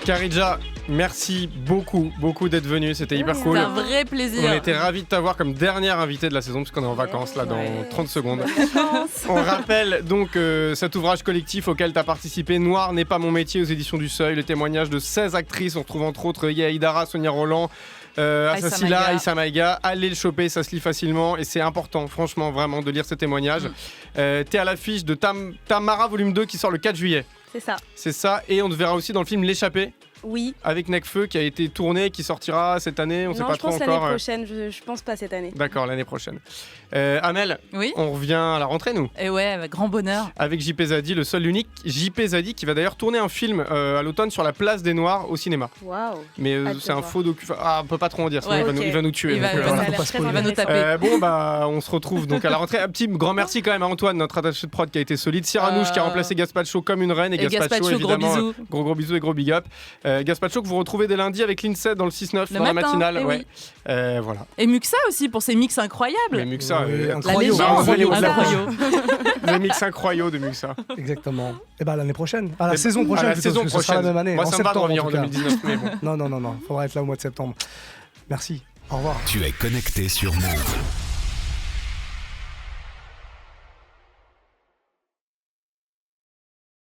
Karidja, merci beaucoup d'être venu, c'était hyper cool. C'était un vrai plaisir. On était ravis de t'avoir comme dernière invitée de la saison parce qu'on est en vacances là dans 30 secondes. On rappelle donc cet ouvrage collectif auquel tu as participé, Noir n'est pas mon métier, aux éditions du Seuil, le témoignage de 16 actrices. On retrouve entre autres Yaïdara, Sonia Roland, Assassila, Aïssa Maïga. Allez le choper, ça se lit facilement et c'est important franchement vraiment de lire ces témoignages. T'es à l'affiche de Tamara volume 2 qui sort le 4 juillet. C'est ça, et on te verra aussi dans le film L'échappée. Oui. Avec Necfeu qui a été tourné, qui sortira cette année, on sait pas trop encore. Je pense l'année prochaine, je pense pas cette année. D'accord, l'année prochaine. Amel, on revient à la rentrée nous. Et ouais, avec grand bonheur. Avec JP Zadi, le seul l'unique JP Zadi qui va d'ailleurs tourner un film à l'automne sur la place des Noirs au cinéma. Waouh. Mais c'est un faux docu. On peut pas trop en dire, sinon il va nous tuer. Il va nous taper. On se retrouve donc à la rentrée. Un petit grand merci quand même à Antoine, notre attaché de prod qui a été solide. Cyranouche qui a remplacé Gaspacho comme une reine et Gaspacho évidemment. Gros bisous et gros big up. Gaspacho que vous retrouvez dès lundi avec l'Inset dans le 6-9 dans la matinale. Voilà. Et Muxa aussi pour ses mix incroyables. Mais Muxa, la légende. Les mix incroyables de Muxa. Exactement. Et l'année prochaine. La saison prochaine. La saison prochaine. Ce sera la même année. Moi, ça me va de revenir en 2019. Mais bon. Non. Faudra être là au mois de septembre. Merci. Au revoir. Tu es connecté sur Move.